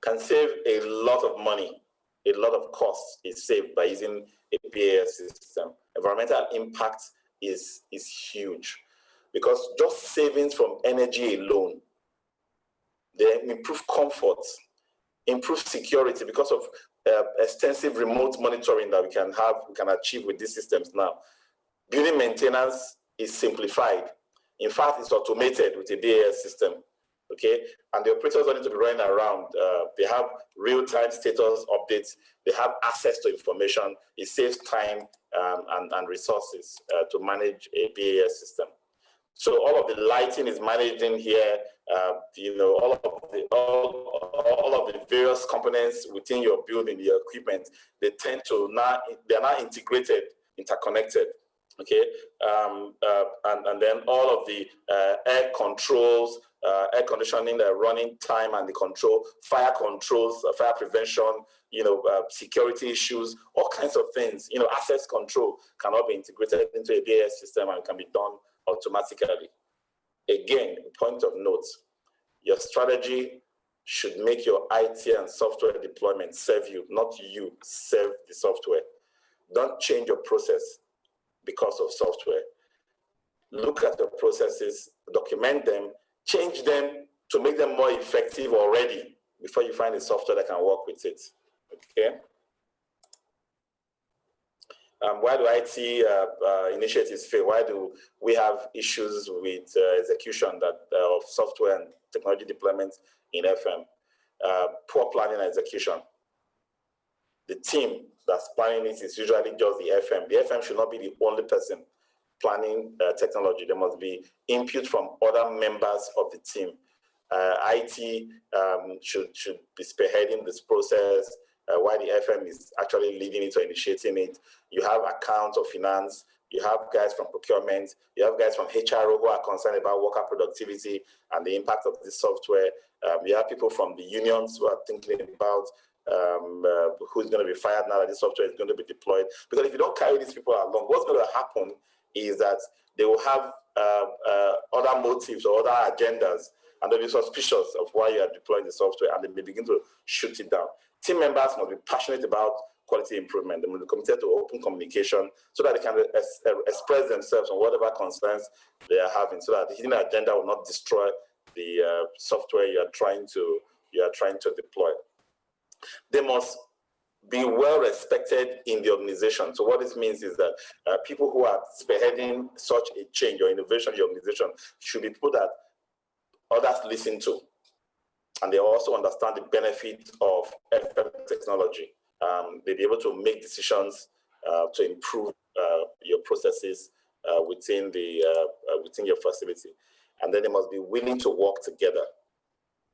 S1: Can save a lot of money, a lot of costs is saved by using a BAS system. Environmental impact is huge, because just savings from energy alone, they improve comfort, improve security because of extensive remote monitoring that we can achieve with these systems now. Building maintenance is simplified. In fact, it's automated with a BAS system. Okay, and the operators don't need to be running around. They have real-time status updates. They have access to information. It saves time and resources to manage a BAS system. So all of the lighting is managed in here. All of the various components within your building, your equipment, they are now integrated, interconnected. Okay, and then all of the air controls, air conditioning, the running time and the control, fire controls, fire prevention, security issues, all kinds of things, access control cannot be integrated into a BAS system and can be done automatically. Again, point of note, your strategy should make your IT and software deployment serve you, not you serve the software. Don't change your process because of software. Look at the processes, document them, change them to make them more effective already before you find a software that can work with it. Okay. Why do IT initiatives fail? Why do we have issues with execution of software and technology deployment in FM? Poor planning and execution. The team that's planning it is usually just the FM. The FM should not be the only person planning technology. There must be input from other members of the team. IT should be spearheading this process, while the FM is actually leading it or initiating it. You have accounts or finance, you have guys from procurement, you have guys from HRO who are concerned about worker productivity and the impact of this software. You have people from the unions who are thinking about who's going to be fired now that this software is going to be deployed. Because if you don't carry these people along, what's going to happen is that they will have other motives or other agendas, and they'll be suspicious of why you are deploying the software, and they may begin to shoot it down. Team members must be passionate about quality improvement. They must be committed to open communication so that they can express themselves on whatever concerns they are having, so that the hidden agenda will not destroy the software you are trying to deploy. They must be well respected in the organization. So what this means is that people who are spearheading such a change or innovation in the organization should be people that others listen to, and they also understand the benefit of FM technology. They'll be able to make decisions to improve your processes within your facility. And then they must be willing to work together.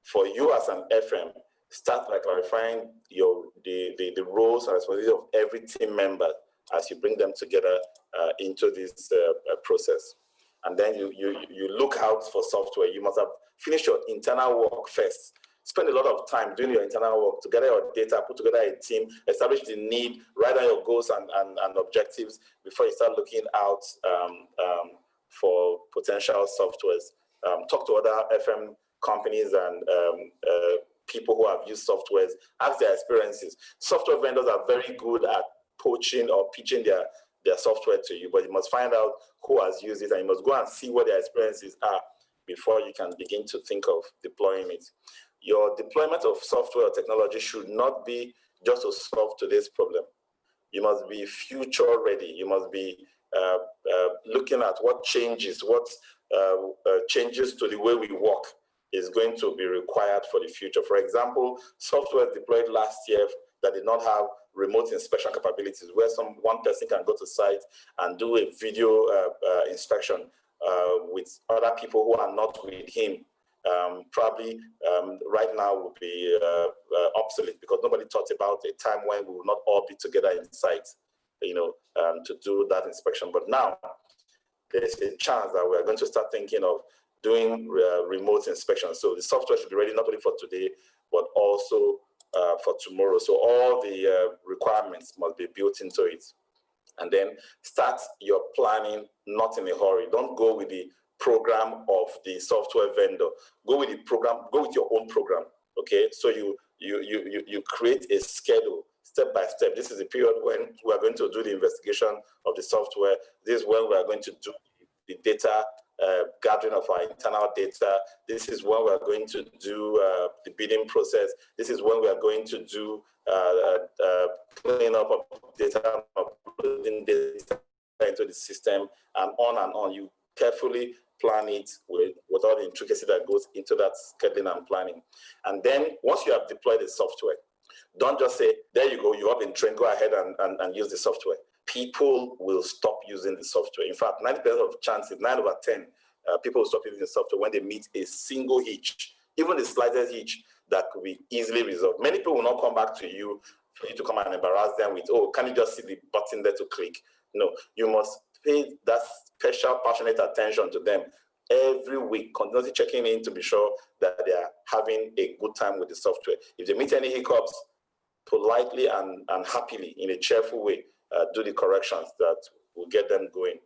S1: For you as an FM, Start by clarifying the roles and responsibilities of every team member as you bring them together into this process. And then you look out for software. You must have finished your internal work first. Spend a lot of time doing your internal work to gather your data, put together a team, establish the need, write down your goals and objectives before you start looking out for potential softwares. Talk to other FM companies and people who have used softwares, ask their experiences. Software vendors are very good at poaching or pitching their software to you, but you must find out who has used it, and you must go and see what their experiences are before you can begin to think of deploying it. Your deployment of software or technology should not be just to solve today's problem. You must be future ready. You must be looking at what changes, changes to the way we work is going to be required for the future. For example, software deployed last year that did not have remote inspection capabilities, where one person can go to site and do a video inspection with other people who are not with him. Probably right now would be obsolete, because nobody thought about a time when we will not all be together in site, to do that inspection. But now there's a chance that we're going to start thinking of doing remote inspection. So the software should be ready not only for today, but also for tomorrow. So all the requirements must be built into it. And then start your planning, not in a hurry. Don't go with the program of the software vendor. Go with the program, go with your own program, okay? So you create a schedule, step by step. This is the period when we are going to do the investigation of the software. This is when we are going to do the data gathering of our internal data. This is when we are going to do the bidding process. This is when we are going to do cleaning up of data, uploading data into the system, and on. You carefully plan it with all the intricacy that goes into that scheduling and planning. And then once you have deployed the software, don't just say, there you go, you have been trained, go ahead and use the software. People will stop using the software. In fact, 90% of chances, 9 over 10, people will stop using the software when they meet a single hitch, even the slightest hitch that could be easily resolved. Many people will not come back to you for you to come and embarrass them with, oh, can you just see the button there to click? No, you must pay that special, passionate attention to them every week, continuously checking in to be sure that they are having a good time with the software. If they meet any hiccups, politely and happily, in a cheerful way, do the corrections that will get them going.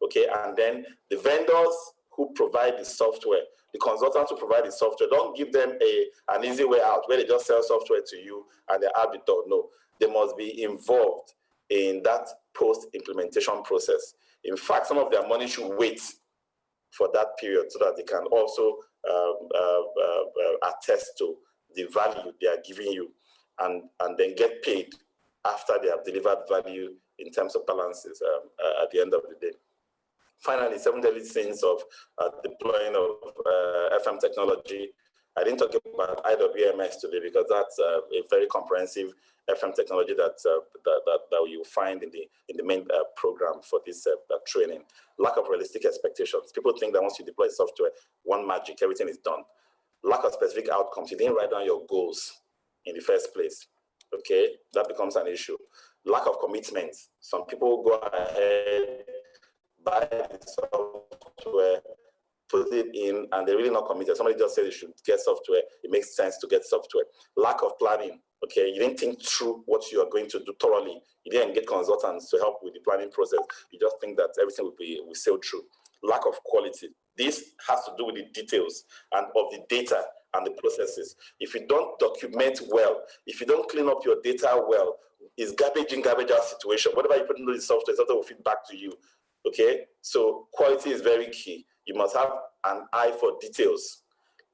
S1: Okay, and then the vendors who provide the software, the consultants who provide the software, don't give them an easy way out where they just sell software to you and they're out the door. No, they must be involved in that post-implementation process. In fact, some of their money should wait for that period so that they can also attest to the value they are giving you and then get paid after they have delivered value in terms of balances at the end of the day. Finally, 7 deadly sins of deploying of FM technology. I didn't talk about IWMS today because that's a very comprehensive FM technology that you'll find in the main program for this training. Lack of realistic expectations. People think that once you deploy software, one magic, everything is done. Lack of specific outcomes. You didn't write down your goals in the first place. Okay, that becomes an issue. Lack of commitment. Some people go ahead, buy the software, put it in, and they're really not committed. Somebody just said you should get software. It makes sense to get software. Lack of planning. Okay, you didn't think through what you are going to do thoroughly. You didn't get consultants to help with the planning process. You just think that everything will sail through. Lack of quality. This has to do with the details and of the data and the processes. If you don't document well, if you don't clean up your data well, it's garbage in, garbage out situation. Whatever you put into the software will feed back to you. Okay, so quality is very key. You must have an eye for details.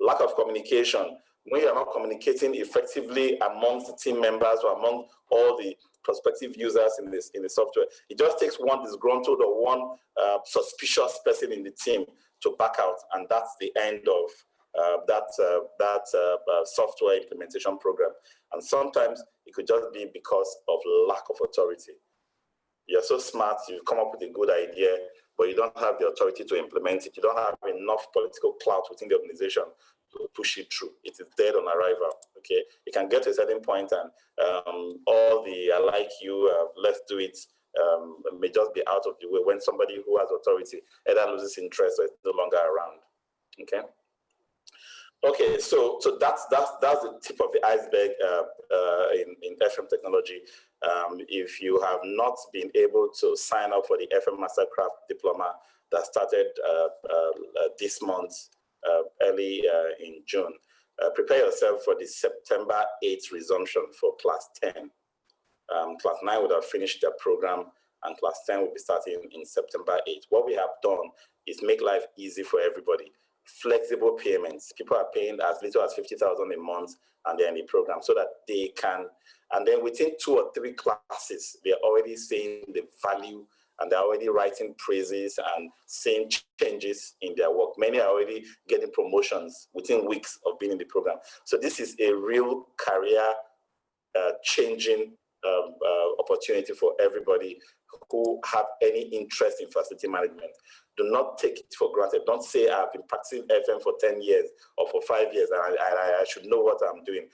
S1: Lack of communication. When you are not communicating effectively amongst the team members or among all the prospective users in the software, it just takes one disgruntled or one suspicious person in the team to back out, and that's the end of that software implementation program. And sometimes it could just be because of lack of authority. You're so smart, you've come up with a good idea, but you don't have the authority to implement it. You don't have enough political clout within the organization to push it through. It is dead on arrival. Okay, you can get to a certain point, and all the "I like you, let's do it" may just be out of the way when somebody who has authority either loses interest or is no longer around. Okay. Okay, so that's the tip of the iceberg in FM technology. If you have not been able to sign up for the FM Mastercraft Diploma that started this month, early in June, prepare yourself for the September 8th resumption for Class 10. Class 9 would have finished their program, and Class 10 will be starting in September 8th. What we have done is make life easy for everybody. Flexible payments. People are paying as little as 50,000 a month, and they're in the program so that they can, and then within 2 or 3 classes, they're already seeing the value, and they're already writing praises and seeing changes in their work. Many are already getting promotions within weeks of being in the program. So this is a real career changing opportunity for everybody who have any interest in facility management. Do not take it for granted. Don't say I've been practicing FM for 10 years or for 5 years and I should know what I'm doing.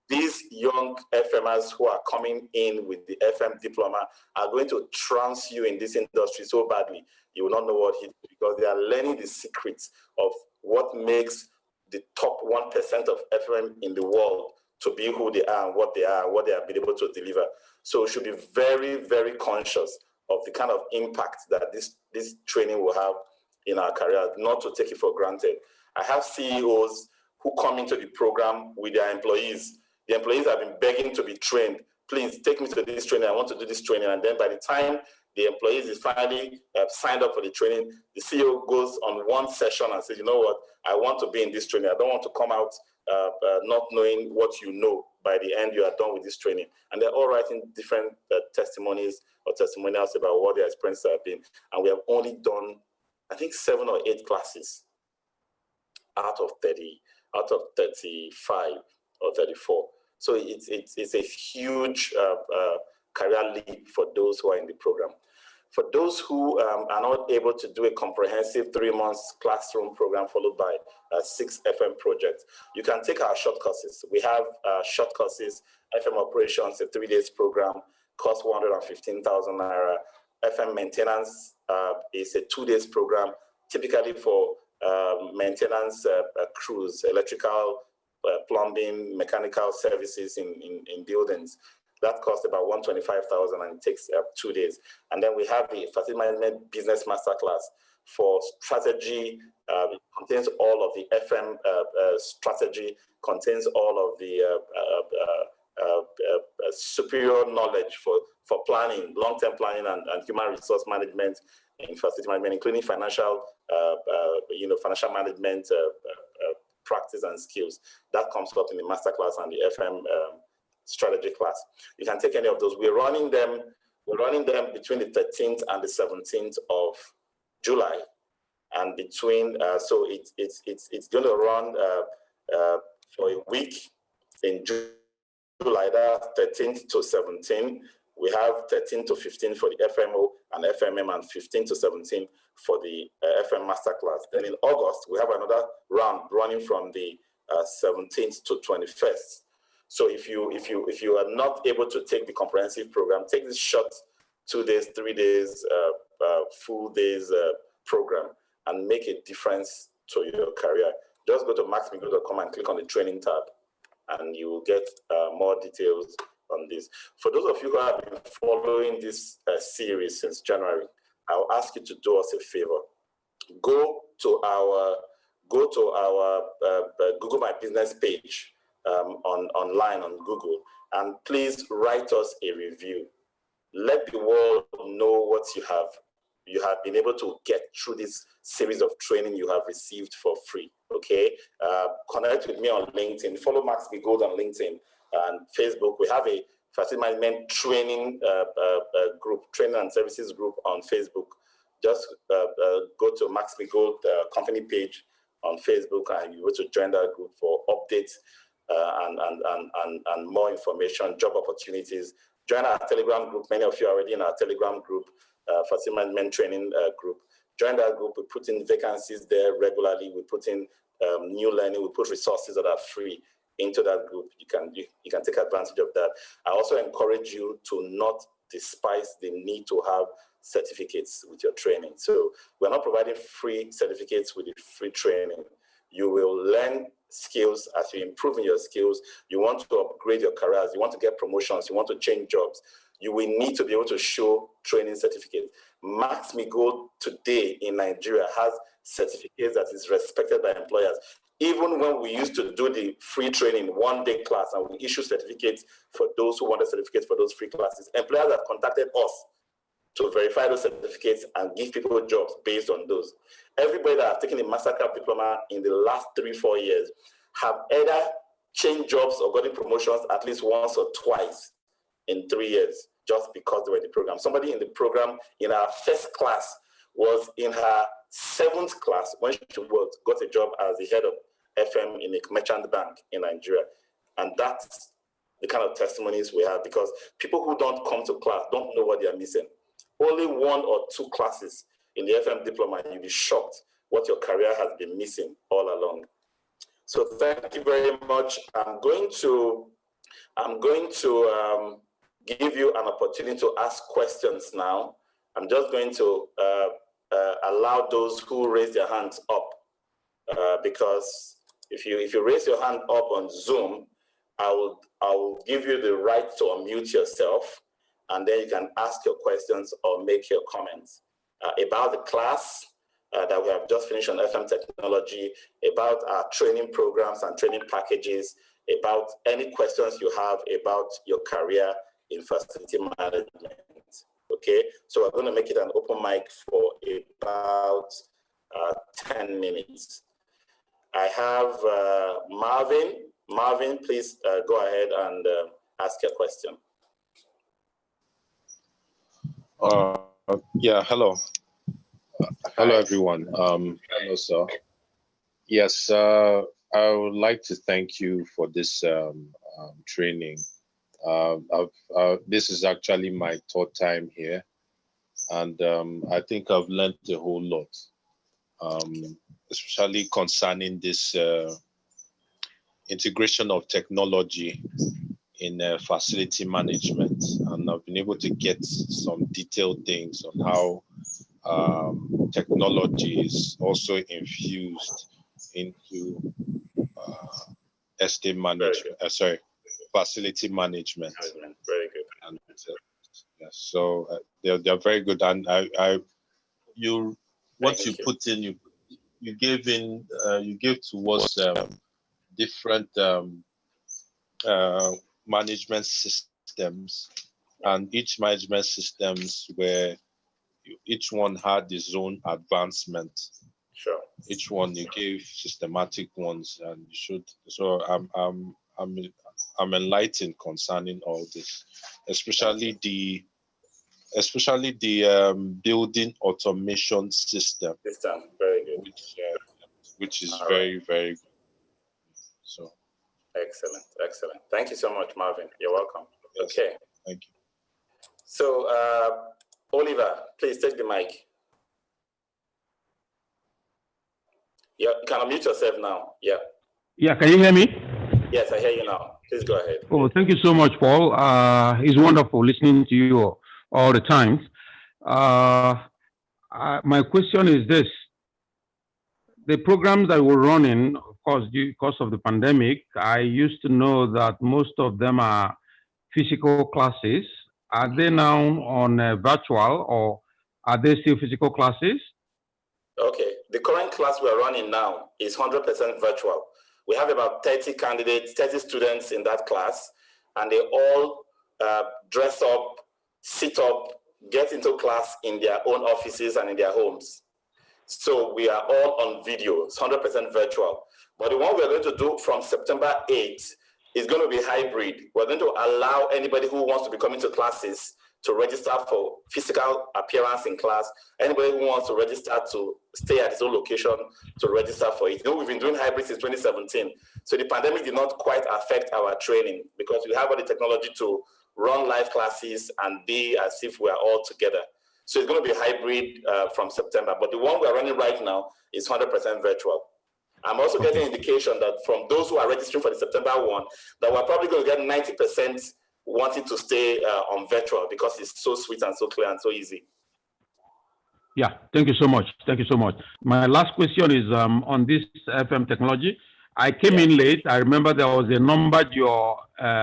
S1: These young FMers who are coming in with the FM diploma are going to trance you in this industry so badly, you will not know what it is, because they are learning the secrets of what makes the top 1% of FM in the world to be who they are and what they have been able to deliver. So we should be very, very conscious of the kind of impact that this training will have in our career, not to take it for granted. I have CEOs who come into the program with their employees. The employees have been begging to be trained. Please take me to this training. I want to do this training. And then by the time the employees is finally signed up for the training, the CEO goes on one session and says, you know what, I want to be in this training. I don't want to come out not knowing what you know. By the end, you are done with this training. And they're all writing different testimonies or testimonials about what their experiences have been. And we have only done, I think, 7 or 8 classes out of 35 or 34. So it's a huge career leap for those who are in the program. For those who are not able to do a comprehensive 3 months classroom program followed by 6 FM projects, you can take our short courses. We have short courses. FM operations, a 3 days program, costs 115,000 naira. FM maintenance is a 2 days program, typically for maintenance crews, electrical, plumbing, mechanical services in buildings. That costs about 125,000 and it takes 2 days. And then we have the Facility Management Business Masterclass for strategy. It contains all of the FM strategy, contains all of the superior knowledge for planning, long-term planning and human resource management in facility management, including financial, financial management practice and skills. That comes up in the masterclass and the FM strategy class. You can take any of those. We're running them between the 13th and the 17th of July, and between so it's going to run for a week in July, that's 13th to 17th. We have 13 to 15 for the FMO and FMM, and 15 to 17 for the FM masterclass. Then in August, we have another round running from the 17th to 21st. So if you are not able to take the comprehensive program, take this short 2 days, 3 days, full days program and make a difference to your career. Just go to Max-Migold.com and click on the training tab, and you will get more details on this. For those of you who have been following this series since January, I'll ask you to do us a favor. Go to our Google My Business page online on Google, and please write us a review. Let the world know what you have been able to get through this series of training you have received for free. Okay, connect with me on LinkedIn. Follow Max-Migold on LinkedIn and Facebook. We have a facility management training group, training and services group on Facebook. Just go to Max-Migold company page on Facebook, and you go to join that group for updates and more information, job opportunities. Join our Telegram group. Many of you are already in our Telegram group, facility management training group. Join that group. We put in vacancies there regularly. We put in new learning. We put resources that are free into that group. You can take advantage of that. I also encourage you to not despise the need to have certificates with your training. So we're not providing free certificates with the free training. You will learn skills as you improve in your skills. You want to upgrade your careers. You want to get promotions. You want to change jobs. You will need to be able to show training certificates. Max-Migold today in Nigeria has certificates that is respected by employers. Even when we used to do the free training one-day class and we issue certificates for those who wanted certificates for those free classes, employers have contacted us to verify those certificates and give people jobs based on those. Everybody that has taken a Mastercard diploma in the last 3-4 years have either changed jobs or gotten promotions at least once or twice in 3 years, just because they were in the program. Somebody in the program in our first class was in her 7th class when she got a job as the head of FM in a merchant bank in Nigeria. And that's the kind of testimonies we have, because people who don't come to class don't know what they are missing. Only 1 or 2 classes in the FM diploma, you'll be shocked what your career has been missing all along. So thank you very much. I'm going to give you an opportunity to ask questions now. I'm just going to allow those who raise their hands up, because if you raise your hand up on Zoom, I will give you the right to unmute yourself, and then you can ask your questions or make your comments about the class that we have just finished on FM technology, about our training programs and training packages, about any questions you have about your career in facility management. Okay, so we're going to make it an open mic for about 10 minutes. I have Marvin. Marvin, please go ahead and ask your question.
S2: Yeah, hello. Hello, everyone. Hello, sir. Yes, I would like to thank you for this training. This is actually my 3rd time here, and I think I've learned a whole lot, especially concerning this integration of technology in facility management. And I've been able to get some detailed things on how technology is also infused into estate management. Facility management.
S1: Very good.
S2: And yeah, so they're very good. And what you put in, you gave towards different management systems, and each management systems where each one had its own advancement.
S1: Sure.
S2: Each one you gave systematic ones, and you should. So I'm enlightened concerning all this, especially the building automation system.
S1: Very good.
S2: Which is very, very good. So.
S1: Excellent. Thank you so much, Marvin. You're welcome. Yes. Okay.
S2: Thank you.
S1: So, Oliver, please take the mic. Yeah, you can unmute yourself now. Yeah.
S3: Yeah, can you hear me?
S1: Yes, I hear you now. Please go ahead.
S3: Oh, thank you so much, Paul. It's wonderful listening to you all the time. My question is this. The programs that we're running, of course, because of the pandemic, I used to know that most of them are physical classes. Are they now on virtual, or are they still physical classes?
S1: Okay, the current class we're running now is 100% virtual. We have about 30 candidates, 30 students in that class, and they all dress up, sit up, get into class in their own offices and in their homes. So we are all on video. It's 100% virtual. But the one we're going to do from September 8th is going to be hybrid. We're going to allow anybody who wants to be coming to classes to register for physical appearance in class. Anybody who wants to register to stay at his own location to register for it. You know, we've been doing hybrid since 2017. So the pandemic did not quite affect our training because we have all the technology to run live classes and be as if we're all together. So it's going to be hybrid from September. But the one we're running right now is 100% virtual. I'm also getting indication that from those who are registering for the September one, that we're probably going to get 90% wanting to stay on virtual because it's so sweet and so clear and so easy.
S3: Yeah, thank you so much. Thank you so much. My last question is on this FM technology. I came in late. I remember there was a number you're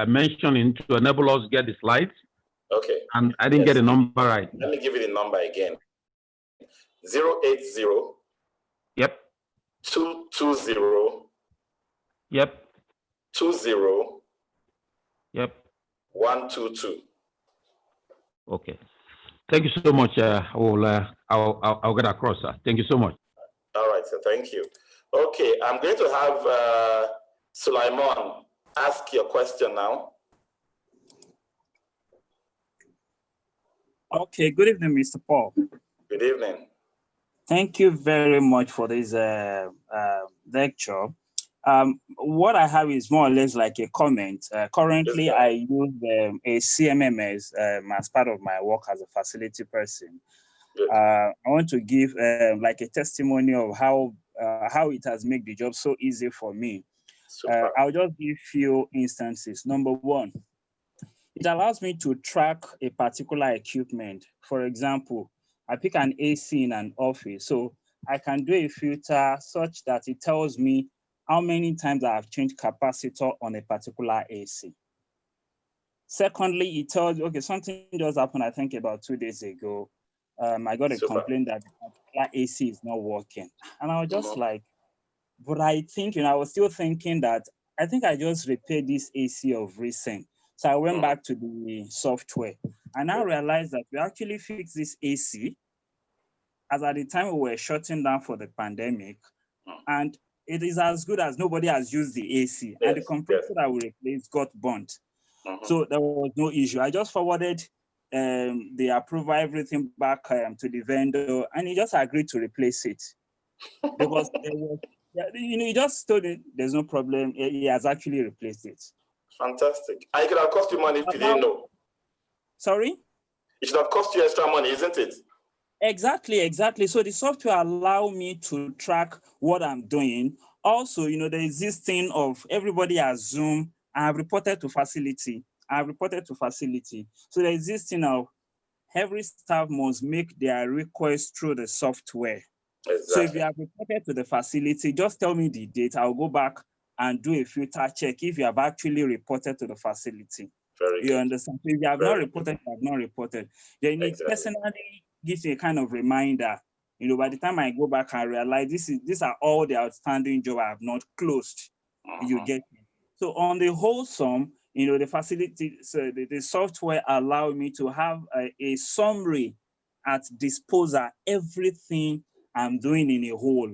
S3: mentioning to enable us get the slides.
S1: Okay.
S3: And I didn't get the number right.
S1: Let me give you the number again. 080.
S3: Yep.
S1: 220.
S3: Yep.
S1: 20.
S3: Yep.
S1: 122.
S3: Okay. Thank you so much. I'll get across, sir. Thank you so much.
S1: All right, sir. Thank you. Okay, I'm going to have Sulaiman ask your question now.
S4: Okay, good evening, Mr. Paul.
S1: Good evening.
S4: Thank you very much for this lecture. What I have is more or less like a comment. Currently, I use a CMMS as part of my work as a facility person. I want to give like a testimony of how it has made the job so easy for me. I'll just give few instances. Number one, it allows me to track a particular equipment. For example, I pick an AC in an office, so I can do a filter such that it tells me how many times I have changed capacitor on a particular AC. Secondly, it tells you, okay, something just happened, I think about 2 days ago. I got a complaint that the AC is not working. And I was just like, but I think, I was still thinking that I think I just repaired this AC of recent. So I went back to the software and I realized that we actually fixed this AC as at the time we were shutting down for the pandemic. And it is as good as nobody has used the AC. And the compressor that we replaced got burnt. So there was no issue. I just forwarded the approval, everything back to the vendor, and he just agreed to replace it. Because there was, he just told it, there's no problem. He has actually replaced it.
S1: Fantastic. And it could have cost you money if you didn't know.
S4: Sorry?
S1: It should have cost you extra money, isn't it?
S4: Exactly. So the software allow me to track what I'm doing. Also, there is this thing of everybody has Zoom. I have reported to facility. So there is this thing of every staff must make their request through the software. Exactly. So if you have reported to the facility, just tell me the date. I'll go back and do a filter check if you have actually reported to the facility.
S1: Very
S4: you understand? So if you have not reported, you have not reported. Then it personally gives me a kind of reminder. By the time I go back and realize these are all the outstanding jobs I have not closed. You get me? So on the whole sum, the facility, so the software allow me to have a summary at disposal, everything I'm doing in a whole.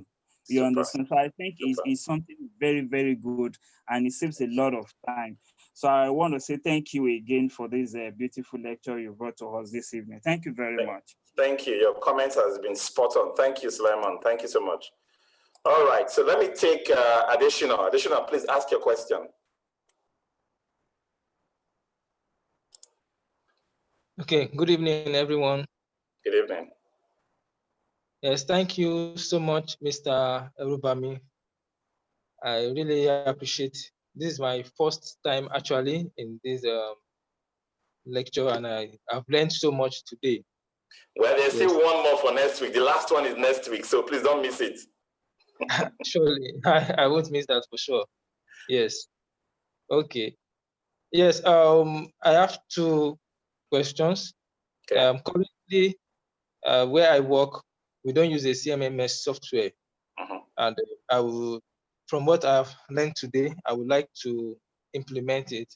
S4: You understand? So I think it's something very, very good, and it saves a lot of time. So I want to say thank you again for this beautiful lecture you brought to us this evening. Thank you very much.
S1: Thank you. Your comment has been spot on. Thank you, Sulaiman. Thank you so much. All right, so let me take additional. Additional, please ask your question.
S5: Okay, good evening, everyone.
S1: Good evening.
S5: Yes, thank you so much, Mr. Erubami. I really appreciate. This is my first time actually in this lecture, and I've learned so much today.
S1: Well, there's still one more for next week. The last one is next week, so please don't miss it.
S5: Surely, I won't miss that for sure. Yes. Okay. Yes. I have two questions. Okay. Currently, where I work, we don't use a CMMS software, and I will, from what I've learned today, I would like to implement it.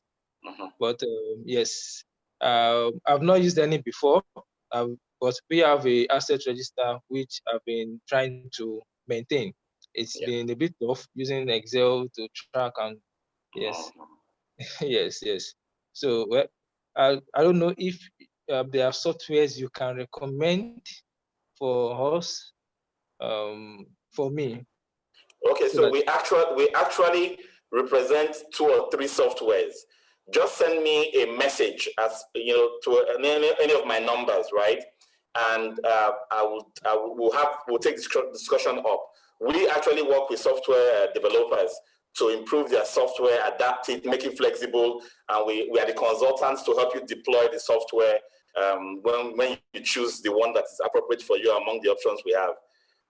S5: But yes, I've not used any before, but we have a asset register which I've been trying to maintain. It's been a bit tough using Excel to track, and yes, yes. So well, I don't know if there are softwares you can recommend for us, for me.
S1: Okay, so we actually represent 2 or 3 softwares. Just send me a message as to any of my numbers, right? And we'll take this discussion up. We actually work with software developers to improve their software, adapt it, make it flexible, and we are the consultants to help you deploy the software when you choose the one that is appropriate for you among the options we have.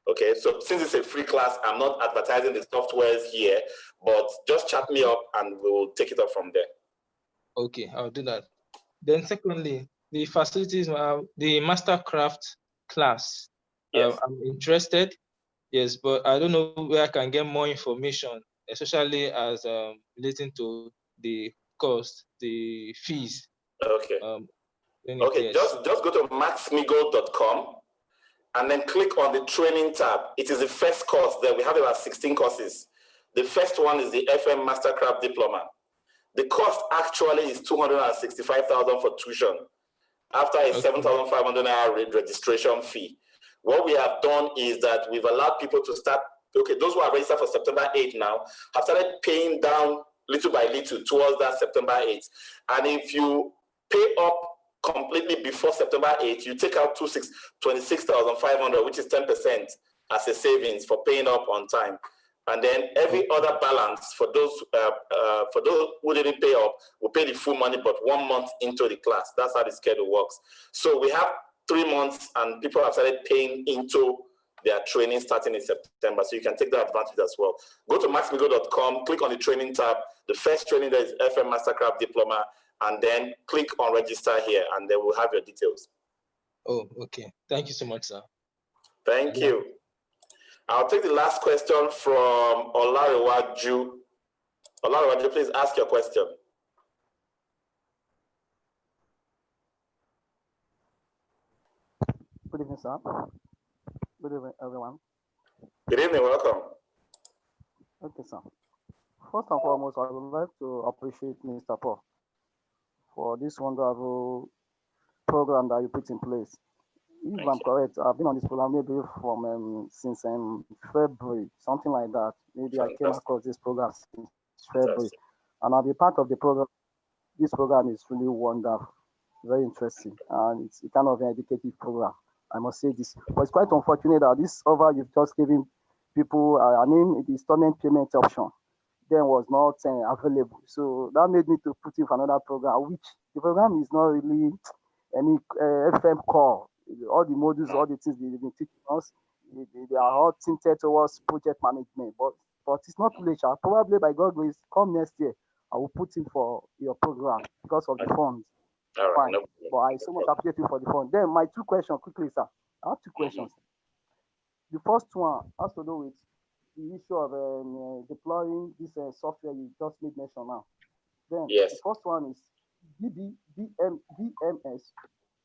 S1: Okay, so since it's a free class, I'm not advertising the softwares here, but just chat me up and we'll take it up from there.
S5: Okay, I'll do that. Then secondly, the facilities, the Mastercraft class.
S1: Yes.
S5: I'm interested, yes, but I don't know where I can get more information, especially as relating to the cost, the fees.
S1: Okay.
S5: Okay, yes.
S1: just go to Max-Migold.com and then click on the training tab. It is the first course there. We have about 16 courses. The first one is the FM Mastercraft Diploma. The cost actually is $265,000 for tuition after a 7,500 hour registration fee. What we have done is that we've allowed people to start, okay, those who are registered for September 8th now have started paying down little by little towards that September 8th. And if you pay up completely before September 8th, you take out $26,500, which is 10% as a savings for paying up on time. And then every other balance for those who didn't pay up will pay the full money, but 1 month into the class. That's how the schedule works. So we have 3 months, and people have started paying into their training starting in September. So you can take that advantage as well. Go to maxmigold.com, click on the training tab. The first training there is FM Mastercraft Diploma, and then click on register here, and then we'll have your details.
S5: Oh, okay. Thank you so much, sir.
S1: Thank you. I'll take the last question from Olarewaju. Olarewaju, please ask your question.
S6: Good evening, sir. Good evening, everyone.
S1: Good evening, welcome.
S6: Okay, sir. First and foremost, I would like to appreciate Mr. Paul for this wonderful program that you put in place. If I'm correct, I've been on this program maybe from since February, something like that. Maybe I came across this program since February, and I'll be part of the program. This program is really wonderful, very interesting, and it's a kind of an educative program. I must say this, but it's quite unfortunate that this offer you've just given people, I mean, the installment payment option then was not available. So that made me to put in for another program, which the program is not really any FM core. All the modules, all the things they've been teaching us, they are all tinted towards project management. But it's not too late. Probably by God's grace, come next year, I will put in for your program because of the funds.
S1: All right, no,
S6: but I so much appreciate you for the fund. Then my 2 questions quickly, sir. I have 2 questions. The first one has to do with the issue of deploying this software you just made mention now. Then the first one is BMS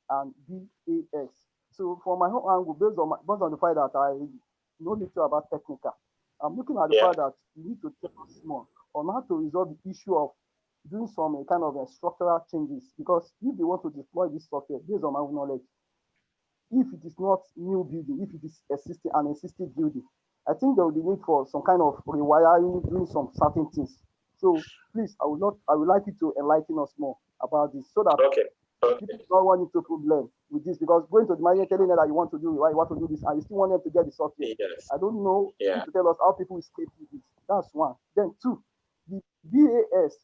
S6: and BAS. So for my own angle, based on the fact that I know little about technical, I'm looking at the fact that you need to tell us more on how to resolve the issue of doing some kind of structural changes. Because if they want to deploy this software, based on my own knowledge, if it is not new building, if it is an existing building, I think there will be need for some kind of rewiring, doing some certain things. So please, I would like you to enlighten us more about this, so that people don't run into problem with this. Because going to the manager telling them that you want to do this, and you still want them to get the software. I don't know to tell us how people escape with this. That's one. Then 2, the BAS.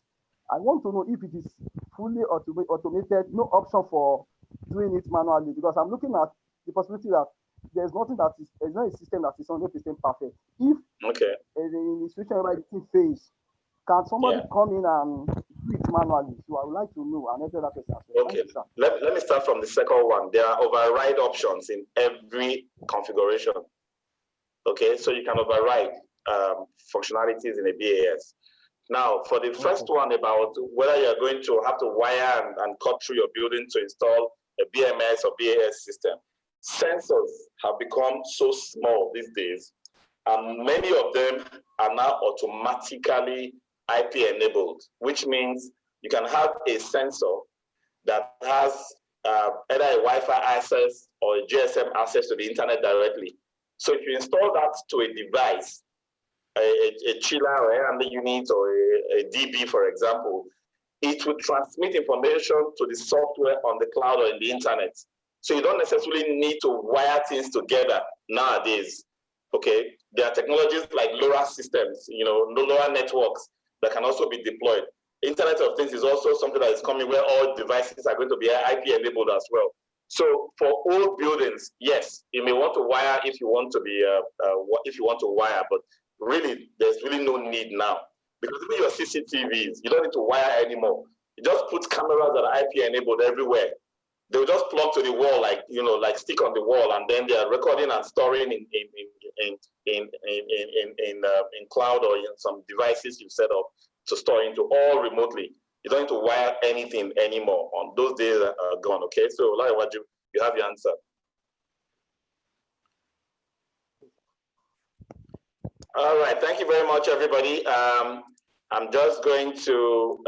S6: I want to know if it is fully automated, no option for doing it manually, because I'm looking at the possibility that there's not a system that is 100% perfect. If in a situation where the thing fails, can somebody come in and do it manually? So I would like to know and answer that question.
S1: Okay, let me start from the second one. There are override options in every configuration. Okay, so you can override functionalities in a BAS. Now, for the first one about whether you're going to have to wire and cut through your building to install a BMS or BAS system, sensors have become so small these days, and many of them are now automatically IP enabled, which means you can have a sensor that has either a Wi-Fi access or a GSM access to the internet directly. So if you install that to a device, a chiller or air handling unit or a DB, for example, it will transmit information to the software on the cloud or in the internet. So you don't necessarily need to wire things together nowadays. Okay, there are technologies like LoRa systems, LoRa networks that can also be deployed. Internet of Things is also something that is coming where all devices are going to be IP enabled as well. So for old buildings, yes, you may want to wire if you want to be wire, but really there's really no need now, because even your CCTVs, you don't need to wire anymore. You just put cameras that are IP enabled everywhere. They'll just plug to the wall, like stick on the wall, and then they are recording and storing in cloud or in some devices you set up to store into, all remotely. You don't need to wire anything anymore. On those days are gone. Okay, so Olaiwaju, you have your answer. All right, thank you very much, everybody. I'm just going to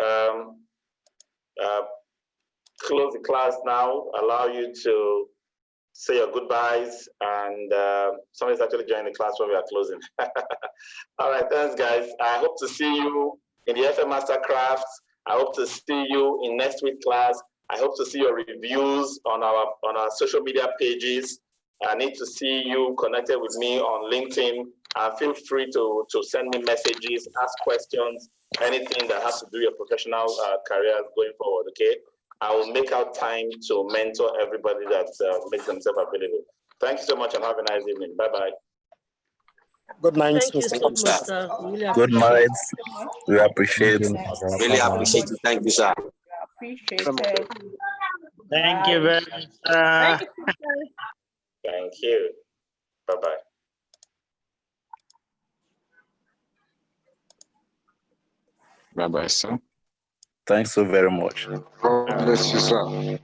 S1: close the class now, allow you to say your goodbyes, and somebody's actually joining the class when we are closing. All right, thanks, guys. I hope to see you in the FM Mastercraft. I hope to see you in next week's class. I hope to see your reviews on our social media pages. I need to see you connected with me on LinkedIn. Feel free to send me messages, ask questions, anything that has to do with your professional careers going forward, okay? I will make out time to mentor everybody that makes themselves available. Thank you so much and have a nice evening. Bye-bye.
S7: Good night,
S8: Thank you
S7: Mr.
S8: so much, sir. Really
S9: Good night. We appreciate it.
S10: Really appreciate it. Thank you, sir.
S11: Appreciate it.
S4: Thank you very much, sir.
S1: Thank you. Bye-bye.
S9: Bye-bye, sir. Thanks so very much.
S12: God bless you, sir.